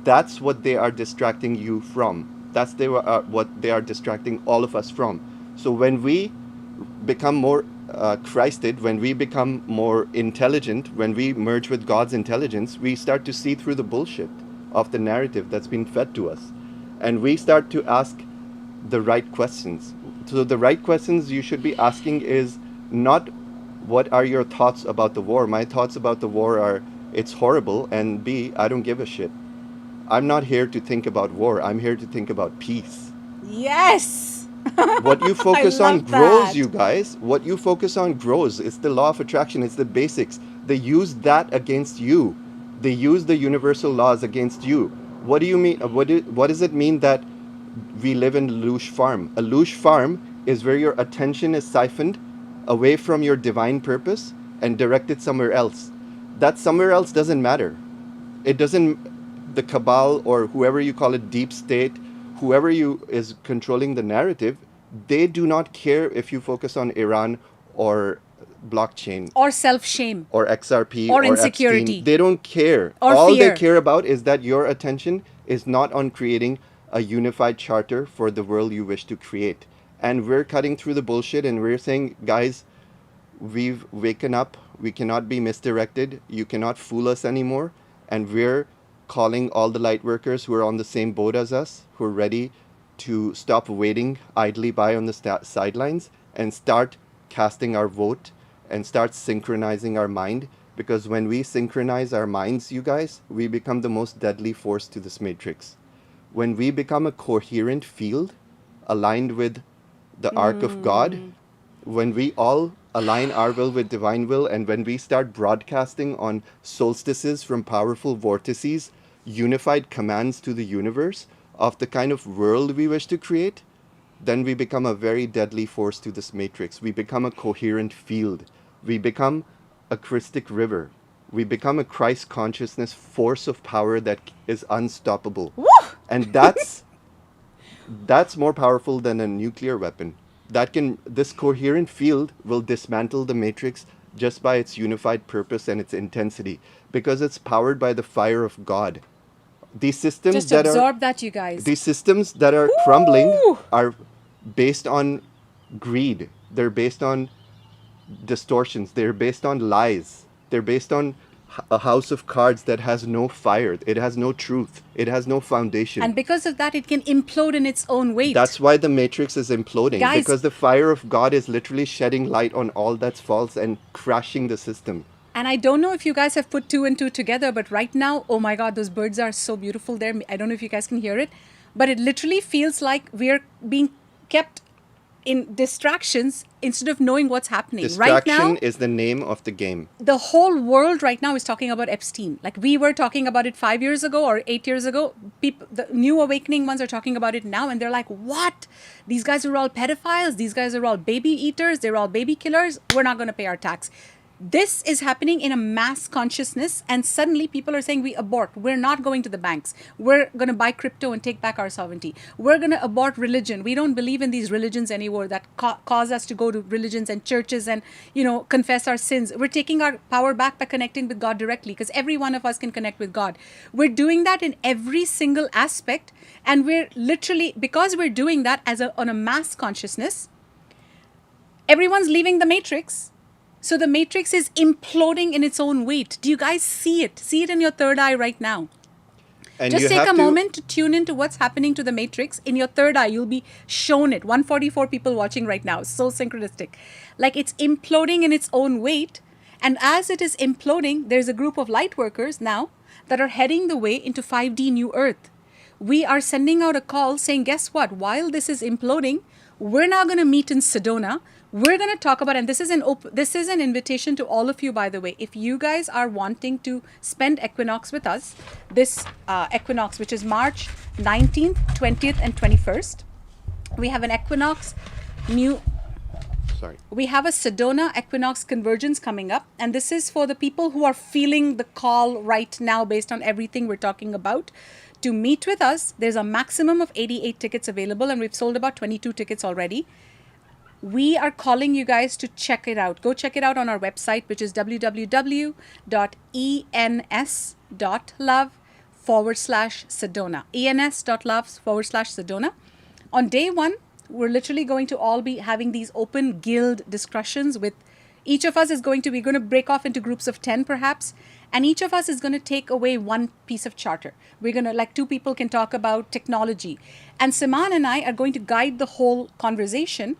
That's what they are distracting you from. That's what they are distracting all of us from. So when we become more Christed, when we become more intelligent, when we merge with God's intelligence, we start to see through the bullshit of the narrative that's been fed to us. And we start to ask the right questions. So the right questions you should be asking is not what are your thoughts about the war. My thoughts about the war are it's horrible, and B, I don't give a shit. I'm not here to think about war. I'm here to think about peace. Yes. What you I focus on love grows, that. you guys. What you focus on grows. It's the law of attraction. It's the basics. They use that against you. They use the universal laws against you. What do you mean? What does it mean that we live in Loosh Farm? A Loosh Farm is where your attention is siphoned away from your divine purpose and directed somewhere else. That somewhere else doesn't matter. It doesn't. The cabal, or whoever you call it, deep state, whoever you is controlling the narrative, they do not care if you focus on Iran or blockchain Or self-shame. or XRP Or or insecurity. Epstein. They don't care. Or All they fear. care about is that your attention is not on creating a unified charter for the world you wish to create. And we're cutting through the bullshit and we're saying, guys, we've waken up. We cannot be misdirected. You cannot fool us anymore. And we're calling all the light workers who are on the same boat as us, who are ready to stop waiting idly by on the sidelines and start casting our vote and start synchronizing our mind. Because when we synchronize our minds, you guys, we become the most deadly force to this matrix. When we become a coherent field aligned with the arc of God, when we all align our will with divine will, and when we start broadcasting on solstices from powerful vortices, unified commands to the universe of the kind of world we wish to create, then we become a very deadly force to this matrix. We become a coherent field. We become a Christic river. We become a Christ consciousness force of power that is unstoppable. Woo! And that's more powerful than a nuclear weapon. This coherent field will dismantle the matrix just by its unified purpose and its intensity, because it's powered by the fire of God. These systems Just that absorb that, you guys. are crumbling Woo! are based on greed. They're based on distortions. They're based on lies. They're based on a house of cards that has no fire. It has no truth. It has no foundation. And because of that, it can implode in its own weight. That's why the matrix is imploding. Guys, because the fire of God is literally shedding light on all that's false and crashing the system. and I don't know if you guys have put two and two together, but right now, oh my God, those birds are so beautiful there. I don't know if you guys can hear it, but it literally feels like we're being kept in distractions instead of knowing what's happening. Right Distraction now, is the name of the game. the whole world right now is talking about Epstein. Like we were talking about it 5 years ago or 8 years ago. People, the new awakening ones are talking about it now, and they're like, what? These guys are all pedophiles. These guys are all baby eaters. They're all baby killers. We're not going to pay our tax. This is happening in a mass consciousness, and suddenly people are saying we abort. We're not going to the banks. We're going to buy crypto and take back our sovereignty. We're going to abort religion. We don't believe in these religions anymore that cause us to go to religions and churches and, confess our sins. We're taking our power back by connecting with God directly, because every one of us can connect with God. We're doing that in every single aspect, and we're literally, because we're doing that on a mass consciousness, everyone's leaving the matrix. So the matrix is imploding in its own weight. Do you guys see it? See it in your third eye right now. And Just you take have a to- moment to tune into what's happening to the matrix. In your third eye, you'll be shown it. 144 people watching right now. So synchronistic. Like it's imploding in its own weight. And as it is imploding, there's a group of light workers now that are heading the way into 5D New Earth. We are sending out a call saying, guess what? While this is imploding, we're now going to meet in Sedona. We're going to talk about, and this is an invitation to all of you, by the way. If you guys are wanting to spend Equinox with us, this Equinox, which is March 19th, 20th, and 21st, we have an Equinox we have a Sedona Equinox Convergence coming up, and this is for the people who are feeling the call right now based on everything we're talking about. To meet with us, there's a maximum of 88 tickets available, and we've sold about 22 tickets already. We are calling you guys to check it out. Go check it out on our website, which is www.ens.love/Sedona. ens.love/Sedona. On day one, we're literally going to all be having these open guild discussions with each of us we're going to break off into groups of 10 perhaps, and each of us is going to take away one piece of charter. We're going to, like, two people can talk about technology. And Saman and I are going to guide the whole conversation,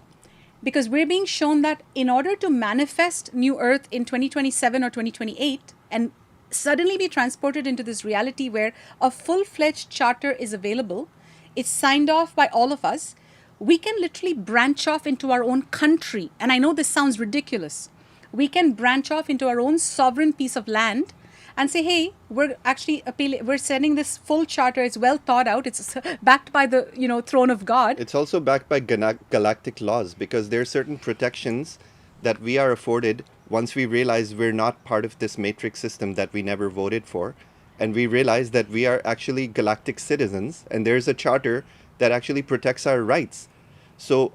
because we're being shown that in order to manifest New Earth in 2027 or 2028 and suddenly be transported into this reality where a full-fledged charter is available, it's signed off by all of us, we can literally branch off into our own country. And I know this sounds ridiculous. We can branch off into our own sovereign piece of land and say, hey, we're actually we're sending this full charter. It's well thought out. It's backed by the throne of God. It's also backed by galactic laws, because there are certain protections that we are afforded once we realize we're not part of this matrix system that we never voted for, and we realize that we are actually galactic citizens, and there's a charter that actually protects our rights. So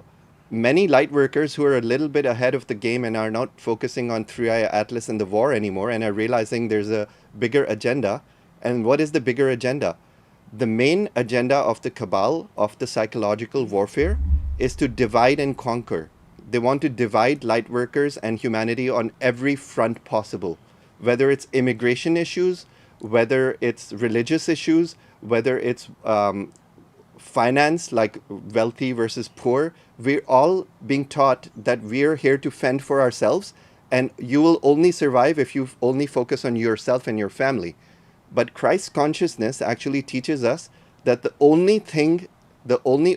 many light workers who are a little bit ahead of the game and are not focusing on 3i Atlas and the war anymore, and are realizing there's a bigger agenda. And what is the bigger agenda? The main agenda of the cabal, of the psychological warfare, is to divide and conquer. They want to divide light workers and humanity on every front possible, whether it's immigration issues, whether it's religious issues, whether it's finance, like wealthy versus poor. We're all being taught that we're here to fend for ourselves, and you will only survive if you only focus on yourself and your family. But Christ consciousness actually teaches us that the only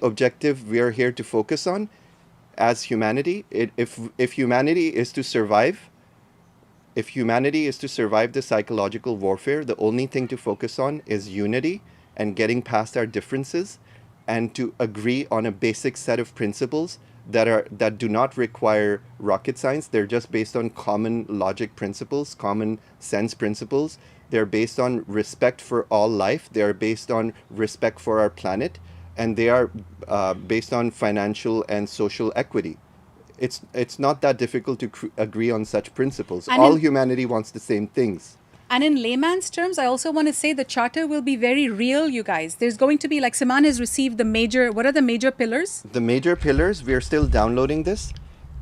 objective we are here to focus on as humanity, if humanity is to survive, the psychological warfare, the only thing to focus on is unity and getting past our differences, and to agree on a basic set of principles that do not require rocket science. They're just based on common logic principles, common sense principles. They're based on respect for all life. They're based on respect for our planet, and they are based on financial and social equity. It's not that difficult to agree on such principles. And all humanity wants the same things. And in layman's terms, I also want to say the charter will be very real, you guys. There's going to be, like, Saman has received what are the major pillars? The major pillars, we are still downloading this,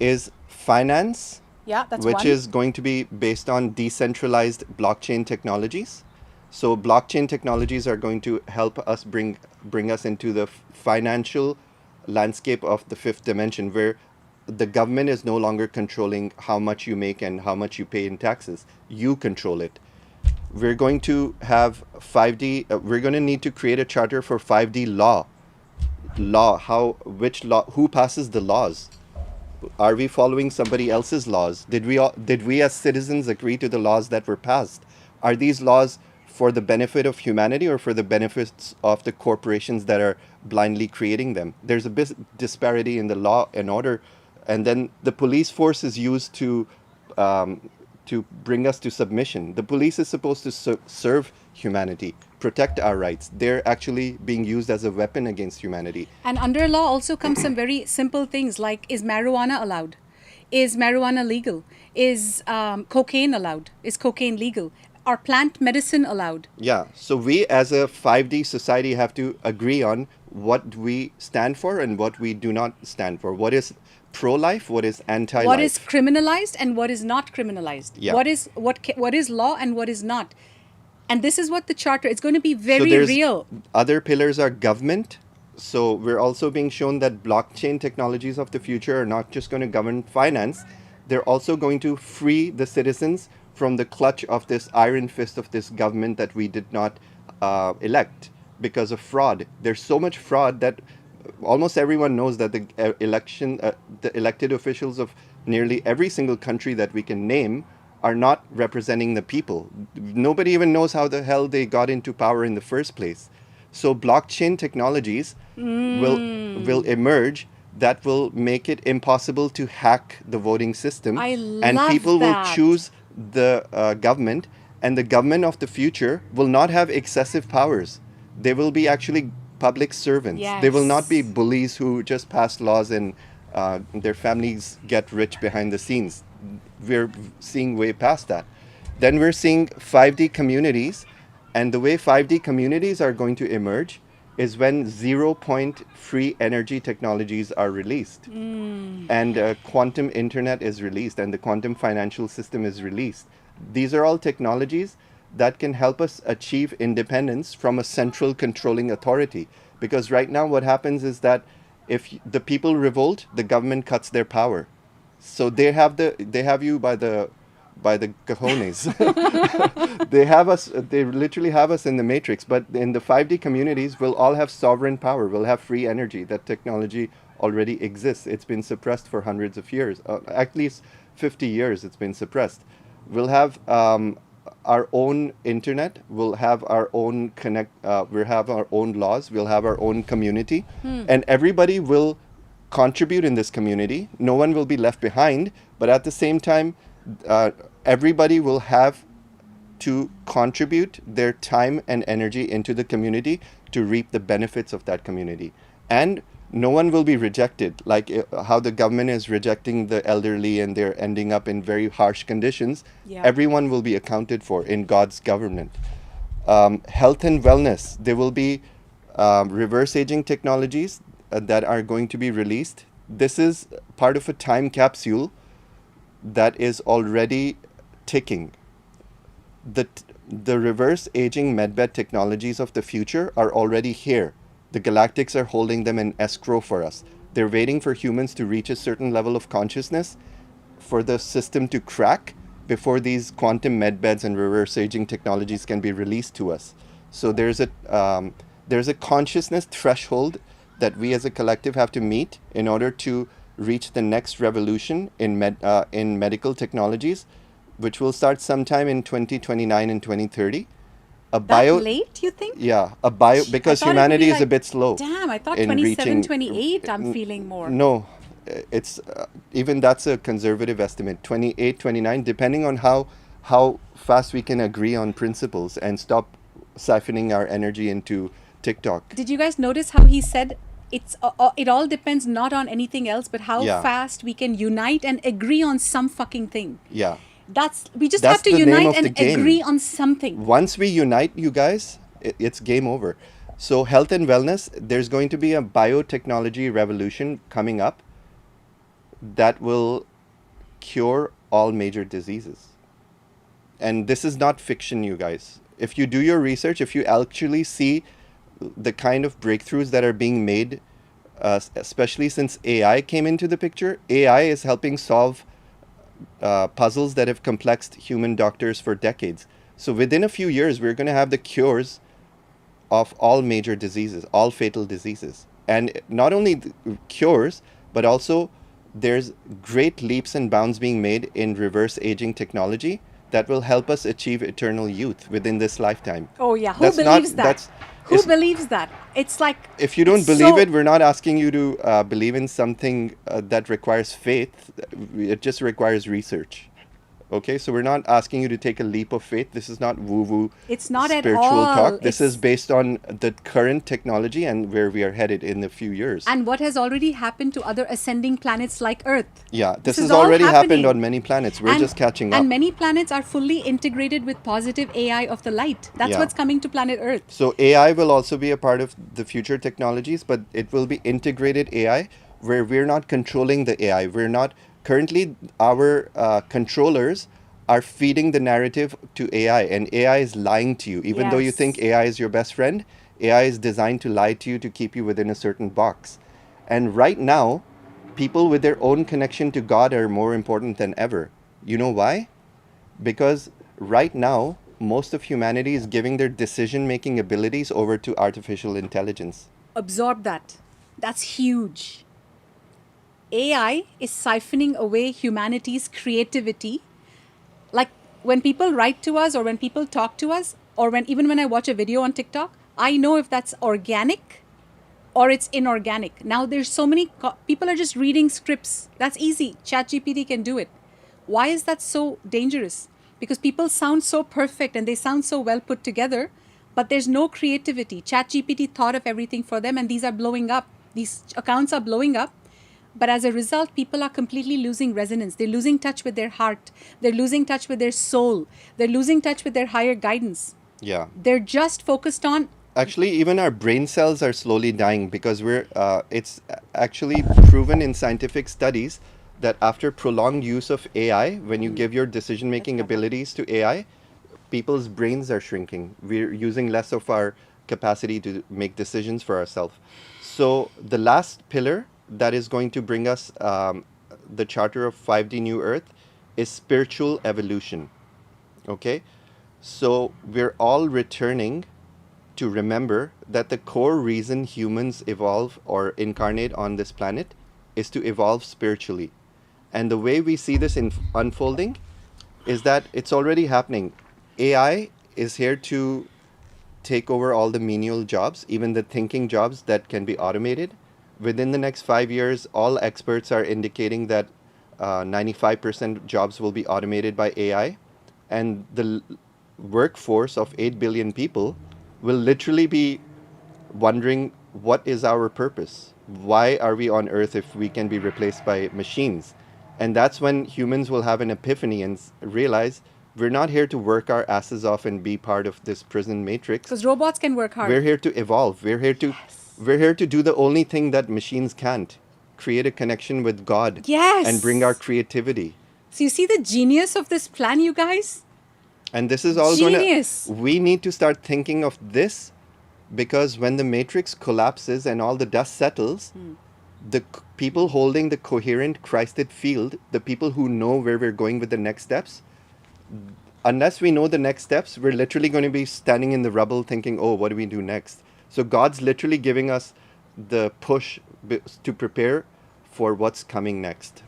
is finance, Yeah, that's which one. is going to be based on decentralized blockchain technologies. So blockchain technologies are going to help us bring us into the financial landscape of the fifth dimension, where the government is no longer controlling how much you make and how much you pay in taxes. You control it. We're going to have 5D. We're going to need to create a charter for 5D law. Who passes the laws? Are we following somebody else's laws? Did we as citizens agree to the laws that were passed? Are these laws for the benefit of humanity or for the benefits of the corporations that are blindly creating them? There's a disparity in the law and order, and then the police force is used to bring us to submission. The police is supposed to serve humanity, protect our rights. They're actually being used as a weapon against humanity. And under law also comes some very simple things like, is marijuana allowed? Is marijuana legal? Is cocaine allowed? Is cocaine legal? Are plant medicine allowed? Yeah, so we as a 5D society have to agree on what we stand for and what we do not stand for. What is pro-life, what is anti-life. What is criminalized and what is not criminalized. Yeah. What is law and what is not. And this is what the charter, it's going to be very real. Other pillars are government. So we're also being shown that blockchain technologies of the future are not just going to govern finance. They're also going to free the citizens from the clutch of this iron fist of this government that we did not elect because of fraud. There's so much fraud that almost everyone knows that the elected officials of nearly every single country that we can name are not representing the people. Nobody even knows how the hell they got into power in the first place. So blockchain technologies will emerge that will make it impossible to hack the voting system. And people will choose the government, and the government of the future will not have excessive powers. They will be actually public servants. Yes. They will not be bullies who just pass laws and their families get rich behind the scenes. We're seeing way past that. Then we're seeing 5D communities, and the way 5D communities are going to emerge is when 0 point free energy technologies are released, and quantum internet is released, and the quantum financial system is released. These are all technologies that can help us achieve independence from a central controlling authority. Because right now, what happens is that if the people revolt, the government cuts their power. So they have you by the cojones. They have us. They literally have us in the matrix. But in the 5D communities, we'll all have sovereign power. We'll have free energy. That technology already exists. It's been suppressed for hundreds of years. At least 50 years, it's been suppressed. We'll have our own internet. We'll have our own we'll have our own laws. We'll have our own community, and everybody will contribute in this community. No one will be left behind. But at the same time, everybody will have to contribute their time and energy into the community to reap the benefits of that community. And no one will be rejected, like how the government is rejecting the elderly and they're ending up in very harsh conditions. Yeah. Everyone will be accounted for in God's government. Health and wellness, there will be reverse aging technologies that are going to be released. This is part of a time capsule that is already ticking. The reverse aging medbed technologies of the future are already here. The Galactics are holding them in escrow for us. They're waiting for humans to reach a certain level of consciousness for the system to crack before these quantum medbeds and reverse aging technologies can be released to us. So there's a consciousness threshold that we as a collective have to meet in order to reach the next revolution in medical technologies, which will start sometime in 2029 and 2030. That late, you think? Yeah, because humanity is a bit slow. Damn, I thought in 27, reaching- 28 I'm feeling more. No, it's even that's a conservative estimate. 28, 29, depending on how fast we can agree on principles and stop siphoning our energy into TikTok. Did you guys notice how he said it all depends not on anything else, but how Yeah. fast we can unite and agree on some fucking thing. Yeah. We just That's have to the name unite of the and game. agree on something. Once we unite, you guys, it's game over. So health and wellness, there's going to be a biotechnology revolution coming up that will cure all major diseases. And this is not fiction, you guys. If you do your research, if you actually see the kind of breakthroughs that are being made, especially since AI came into the picture, AI is helping solve puzzles that have complexed human doctors for decades. So within a few years, we're going to have the cures of all major diseases, all fatal diseases. And not only cures, but also there's great leaps and bounds being made in reverse aging technology that will help us achieve eternal youth within this lifetime. Oh yeah, who That's believes not- that? Who it's- believes that? It's like If you don't it's believe so- it, we're not asking you to believe in something that requires faith. It just requires research. Okay, so we're not asking you to take a leap of faith. This is not woo-woo It's not at spiritual all. talk. This It's- is based on the current technology and where we are headed in a few years. and what has already happened to other ascending planets like Earth. Yeah, this is has all already happened happening. on many planets. We're just catching up. And many planets are fully integrated with positive AI of the light. That's Yeah. what's coming to planet Earth. So AI will also be a part of the future technologies, but it will be integrated AI where we're not controlling the AI. We're not currently our controllers are feeding the narrative to AI, and AI is lying to you. Even though you Yes. think AI is your best friend, AI is designed to lie to you to keep you within a certain box. And right now, people with their own connection to God are more important than ever. You know why? Because right now, most of humanity is giving their decision-making abilities over to artificial intelligence. Absorb that. That's huge. AI is siphoning away humanity's creativity. Like when people write to us or when people talk to us or even when I watch a video on TikTok, I know if that's organic or it's inorganic. Now there's so many people are just reading scripts. That's easy. ChatGPT can do it. Why is that so dangerous? Because people sound so perfect and they sound so well put together, but there's no creativity. ChatGPT thought of everything for them and these are blowing up. These accounts are blowing up But as a result, people are completely losing resonance. They're losing touch with their heart. They're losing touch with their soul. They're losing touch with their higher guidance. Yeah. They're just focused on... Actually, even our brain cells are slowly dying because it's actually proven in scientific studies that after prolonged use of AI, when you give your decision-making abilities to AI, people's brains are shrinking. We're using less of our capacity to make decisions for ourselves. So the last pillar that is going to bring us the charter of 5D New Earth is spiritual evolution. Okay? So we're all returning to remember that the core reason humans evolve or incarnate on this planet is to evolve spiritually. And the way we see this unfolding is that it's already happening. AI is here to take over all the menial jobs, even the thinking jobs that can be automated. Within the next 5 years, all experts are indicating that 95% jobs will be automated by AI. And the workforce of 8 billion people will literally be wondering, what is our purpose? Why are we on Earth if we can be replaced by machines? And that's when humans will have an epiphany and realize we're not here to work our asses off and be part of this prison matrix. Because robots can work hard. We're here to evolve. We're here to do the only thing that machines can't: create a connection with God. Yes. And bring our creativity. So you see the genius of this plan, you guys? And this is all Genius. we need to start thinking of this, because when the matrix collapses and all the dust settles, the people holding the coherent Christed field, the people who know where we're going with the next steps, unless we know the next steps, we're literally going to be standing in the rubble thinking, oh, what do we do next? So God's literally giving us the push to prepare for what's coming next.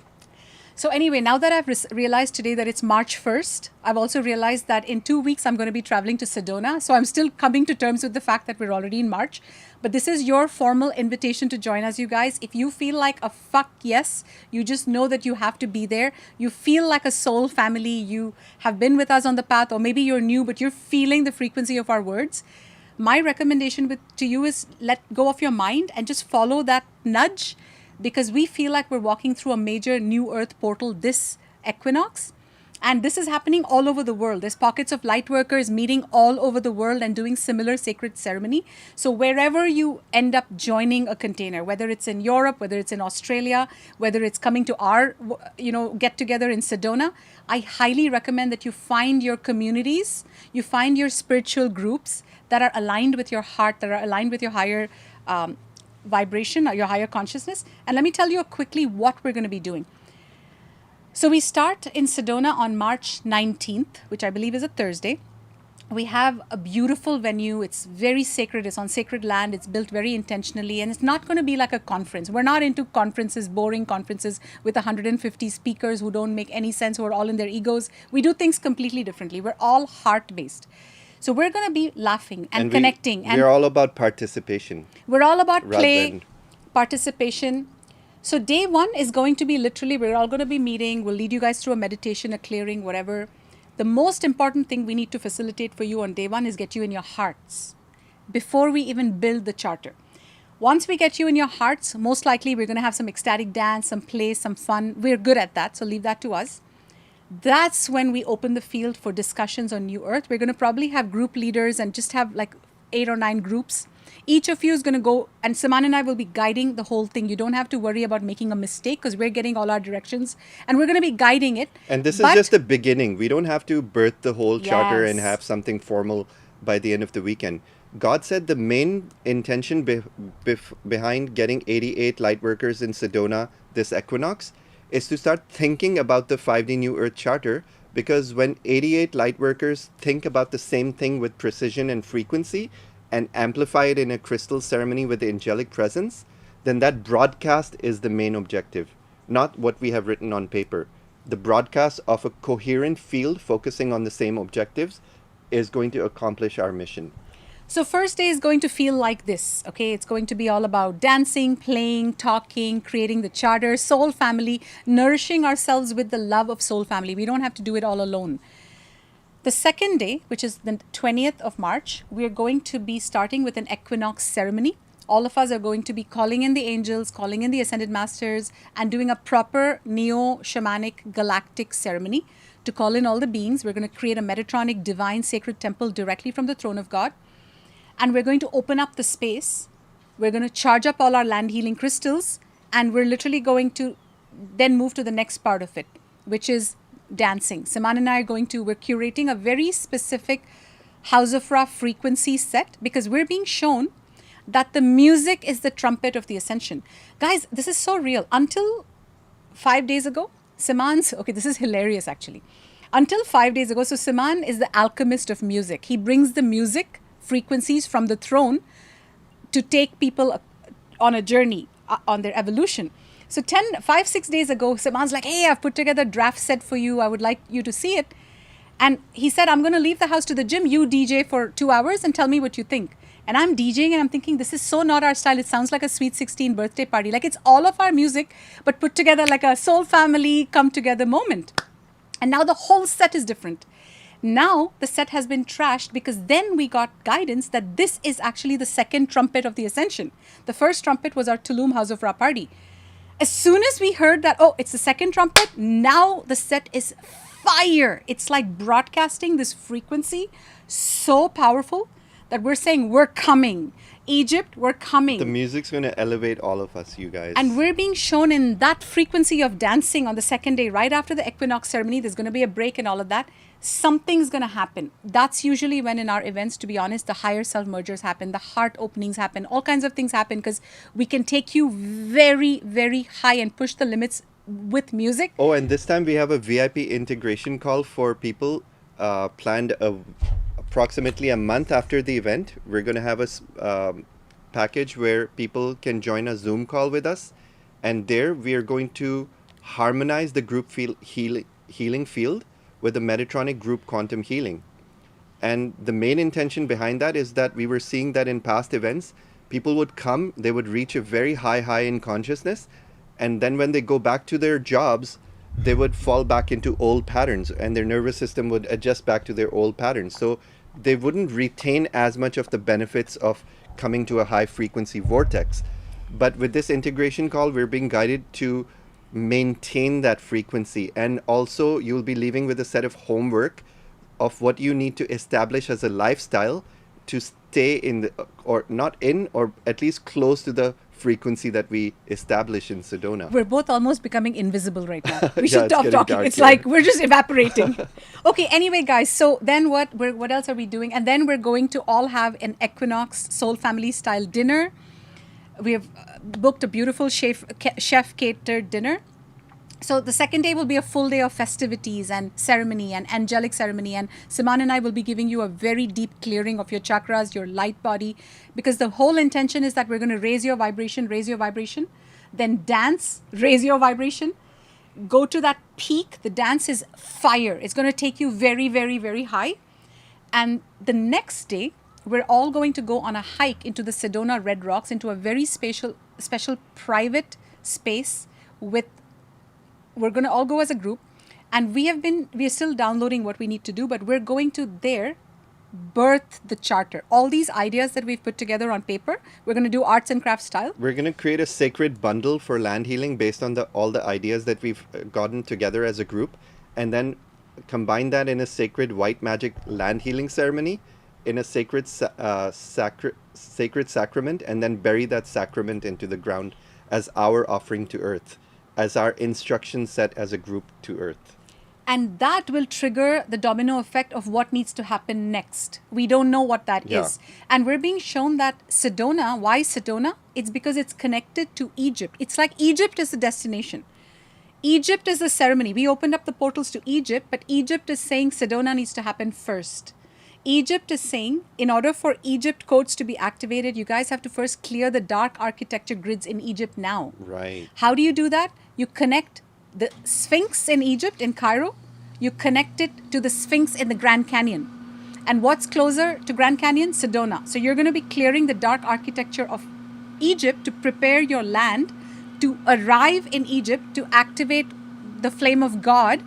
So anyway, now that I've realized today that it's March 1st, I've also realized that in 2 weeks, I'm going to be traveling to Sedona. So I'm still coming to terms with the fact that we're already in March. But this is your formal invitation to join us, you guys. If you feel like a fuck yes, you just know that you have to be there. You feel like a soul family. You have been with us on the path, or maybe you're new, but you're feeling the frequency of our words. My recommendation to you is let go of your mind and just follow that nudge, because we feel like we're walking through a major new earth portal this equinox. And this is happening all over the world. There's pockets of light workers meeting all over the world and doing similar sacred ceremony. So wherever you end up joining a container, whether it's in Europe, whether it's in Australia, whether it's coming to our, get together in Sedona, I highly recommend that you find your communities, you find your spiritual groups that are aligned with your heart, that are aligned with your higher vibration or your higher consciousness. And let me tell you quickly what we're going to be doing. So we start in Sedona on March 19th, which I believe is a Thursday. We have a beautiful venue. It's very sacred. It's on sacred land. It's built very intentionally. And it's not going to be like a conference. We're not into conferences, boring conferences with 150 speakers who don't make any sense, who are all in their egos. We do things completely differently. We're all heart-based. So we're going to be laughing and connecting. We're all about participation. We're all about play, participation. So day one is going to be literally, we're all going to be meeting. We'll lead you guys through a meditation, a clearing, whatever. The most important thing we need to facilitate for you on day one is get you in your hearts before we even build the charter. Once we get you in your hearts, most likely we're going to have some ecstatic dance, some play, some fun. We're good at that, so leave that to us. That's when we open the field for discussions on New Earth. We're going to probably have group leaders and just have like 8 or 9 groups. Each of you is going to go, and Saman and I will be guiding the whole thing. You don't have to worry about making a mistake because we're getting all our directions and we're going to be guiding it. And this is just the beginning. We don't have to birth the whole charter and have something formal by the end of the weekend. God said the main intention behind getting 88 light workers in Sedona this equinox is to start thinking about the 5D New Earth Charter, because when 88 light workers think about the same thing with precision and frequency and amplify it in a crystal ceremony with the angelic presence, then that broadcast is the main objective, not what we have written on paper. The broadcast of a coherent field focusing on the same objectives is going to accomplish our mission. So first day is going to feel like this, okay? It's going to be all about dancing, playing, talking, creating the charter, soul family, nourishing ourselves with the love of soul family. We don't have to do it all alone. The second day, which is the 20th of March, we're going to be starting with an equinox ceremony. all of us are going to be calling in the angels, calling in the ascended masters, and doing a proper neo-shamanic galactic ceremony to call in all the beings. We're going to create a Metatronic divine sacred temple directly from the throne of God. And we're going to open up the space. We're going to charge up all our land healing crystals. And we're literally going to then move to the next part of it, which is dancing. Saman and I are we're curating a very specific House of Ra frequency set because we're being shown that the music is the trumpet of the ascension. Guys, this is so real. Until 5 days ago, this is hilarious actually. Until 5 days ago, so Saman is the alchemist of music. He brings the music frequencies from the throne to take people on a journey on their evolution. So 6 days ago, Saman's like, hey, I've put together a draft set for you. I would like you to see it. And he said, I'm going to leave the house to the gym. You DJ for 2 hours and tell me what you think. And I'm DJing and I'm thinking, this is so not our style. It sounds like a Sweet 16 birthday party. Like it's all of our music, but put together like a soul family come together moment. And now the whole set is different. Now the set has been trashed because then we got guidance that this is actually the second trumpet of the ascension. The first trumpet was our Tulum House of Ra party. As soon as we heard that, oh, it's the second trumpet, now the set is fire. It's like broadcasting this frequency so powerful that we're saying we're coming. Egypt, we're coming. The music's going to elevate all of us, you guys. And we're being shown in that frequency of dancing on the second day, right after the equinox ceremony. There's going to be a break and all of that. Something's going to happen. That's usually when in our events, to be honest, the higher self mergers happen, the heart openings happen, all kinds of things happen because we can take you very, very high and push the limits with music. Oh, and this time we have a VIP integration call for people planned approximately a month after the event. We're going to have a package where people can join a Zoom call with us. And there we are going to harmonize the group healing field with the Metatronic group quantum healing. And the main intention behind that is that we were seeing that in past events, people would come, they would reach a very high in consciousness. And then when they go back to their jobs, they would fall back into old patterns and their nervous system would adjust back to their old patterns. So they wouldn't retain as much of the benefits of coming to a high frequency vortex. But with this integration call, we're being guided to maintain that frequency. And also you'll be leaving with a set of homework of what you need to establish as a lifestyle to stay in the, or not in, or at least close to the frequency that we establish in Sedona. We're both almost becoming invisible right now. We Yeah, should stop talking. dark It's here. like we're just evaporating. Okay, anyway, guys, so then what else are we doing? And then we're going to all have an Equinox Soul Family style dinner. We have booked a beautiful chef catered dinner. So the second day will be a full day of festivities and ceremony and angelic ceremony. And Saman and I will be giving you a very deep clearing of your chakras, your light body, because the whole intention is that we're going to raise your vibration, then dance, raise your vibration, go to that peak. The dance is fire. It's going to take you very, very, very high. And the next day, we're all going to go on a hike into the Sedona Red Rocks, into a very special private space with, we're going to all go as a group, and we are still downloading what we need to do, but we're going to there birth the charter. All these ideas that we've put together on paper, we're going to do arts and crafts style. We're going to create a sacred bundle for land healing based on all the ideas that we've gotten together as a group, and then combine that in a sacred white magic land healing ceremony, in a sacred sacrament, and then bury that sacrament into the ground as our offering to Earth, as our instruction set as a group to Earth. And that will trigger the domino effect of what needs to happen next. We don't know what that is. And we're being shown that Sedona, why Sedona? It's because it's connected to Egypt. It's like Egypt is the destination. Egypt is the ceremony. We opened up the portals to Egypt, but Egypt is saying Sedona needs to happen first. Egypt is saying, in order for Egypt codes to be activated, you guys have to first clear the dark architecture grids in Egypt now. Right. How do you do that? You connect the Sphinx in Egypt, in Cairo. You connect it to the Sphinx in the Grand Canyon. And what's closer to Grand Canyon? Sedona. So you're going to be clearing the dark architecture of Egypt to prepare your land to arrive in Egypt, to activate the flame of God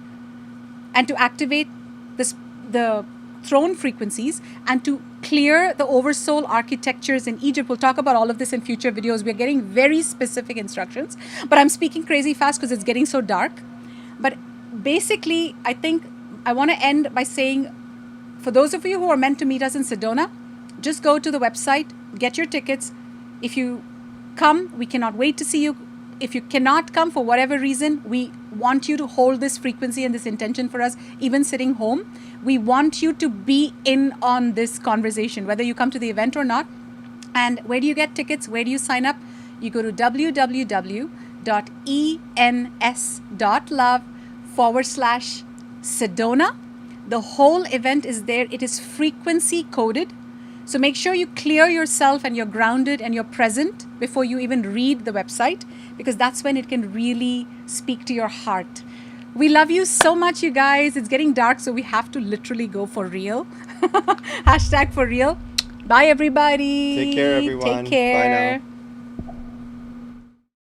and to activate the throne frequencies and to clear the oversoul architectures in Egypt. We'll talk about all of this in future videos. We're getting very specific instructions, but I'm speaking crazy fast because it's getting so dark. But basically, I think I want to end by saying, for those of you who are meant to meet us in Sedona, just go to the website, get your tickets. If you come, we cannot wait to see you. If you cannot come for whatever reason, we want you to hold this frequency and this intention for us, even sitting home. We want you to be in on this conversation, whether you come to the event or not. And where do you get tickets? Where do you sign up? You go to www.ens.love/Sedona. The whole event is there. It is frequency coded. So make sure you clear yourself and you're grounded and you're present before you even read the website, because that's when it can really speak to your heart. We love you so much, you guys. It's getting dark, so we have to literally go for real. #for real. Bye, everybody. Take care, everyone. Take care. Bye now.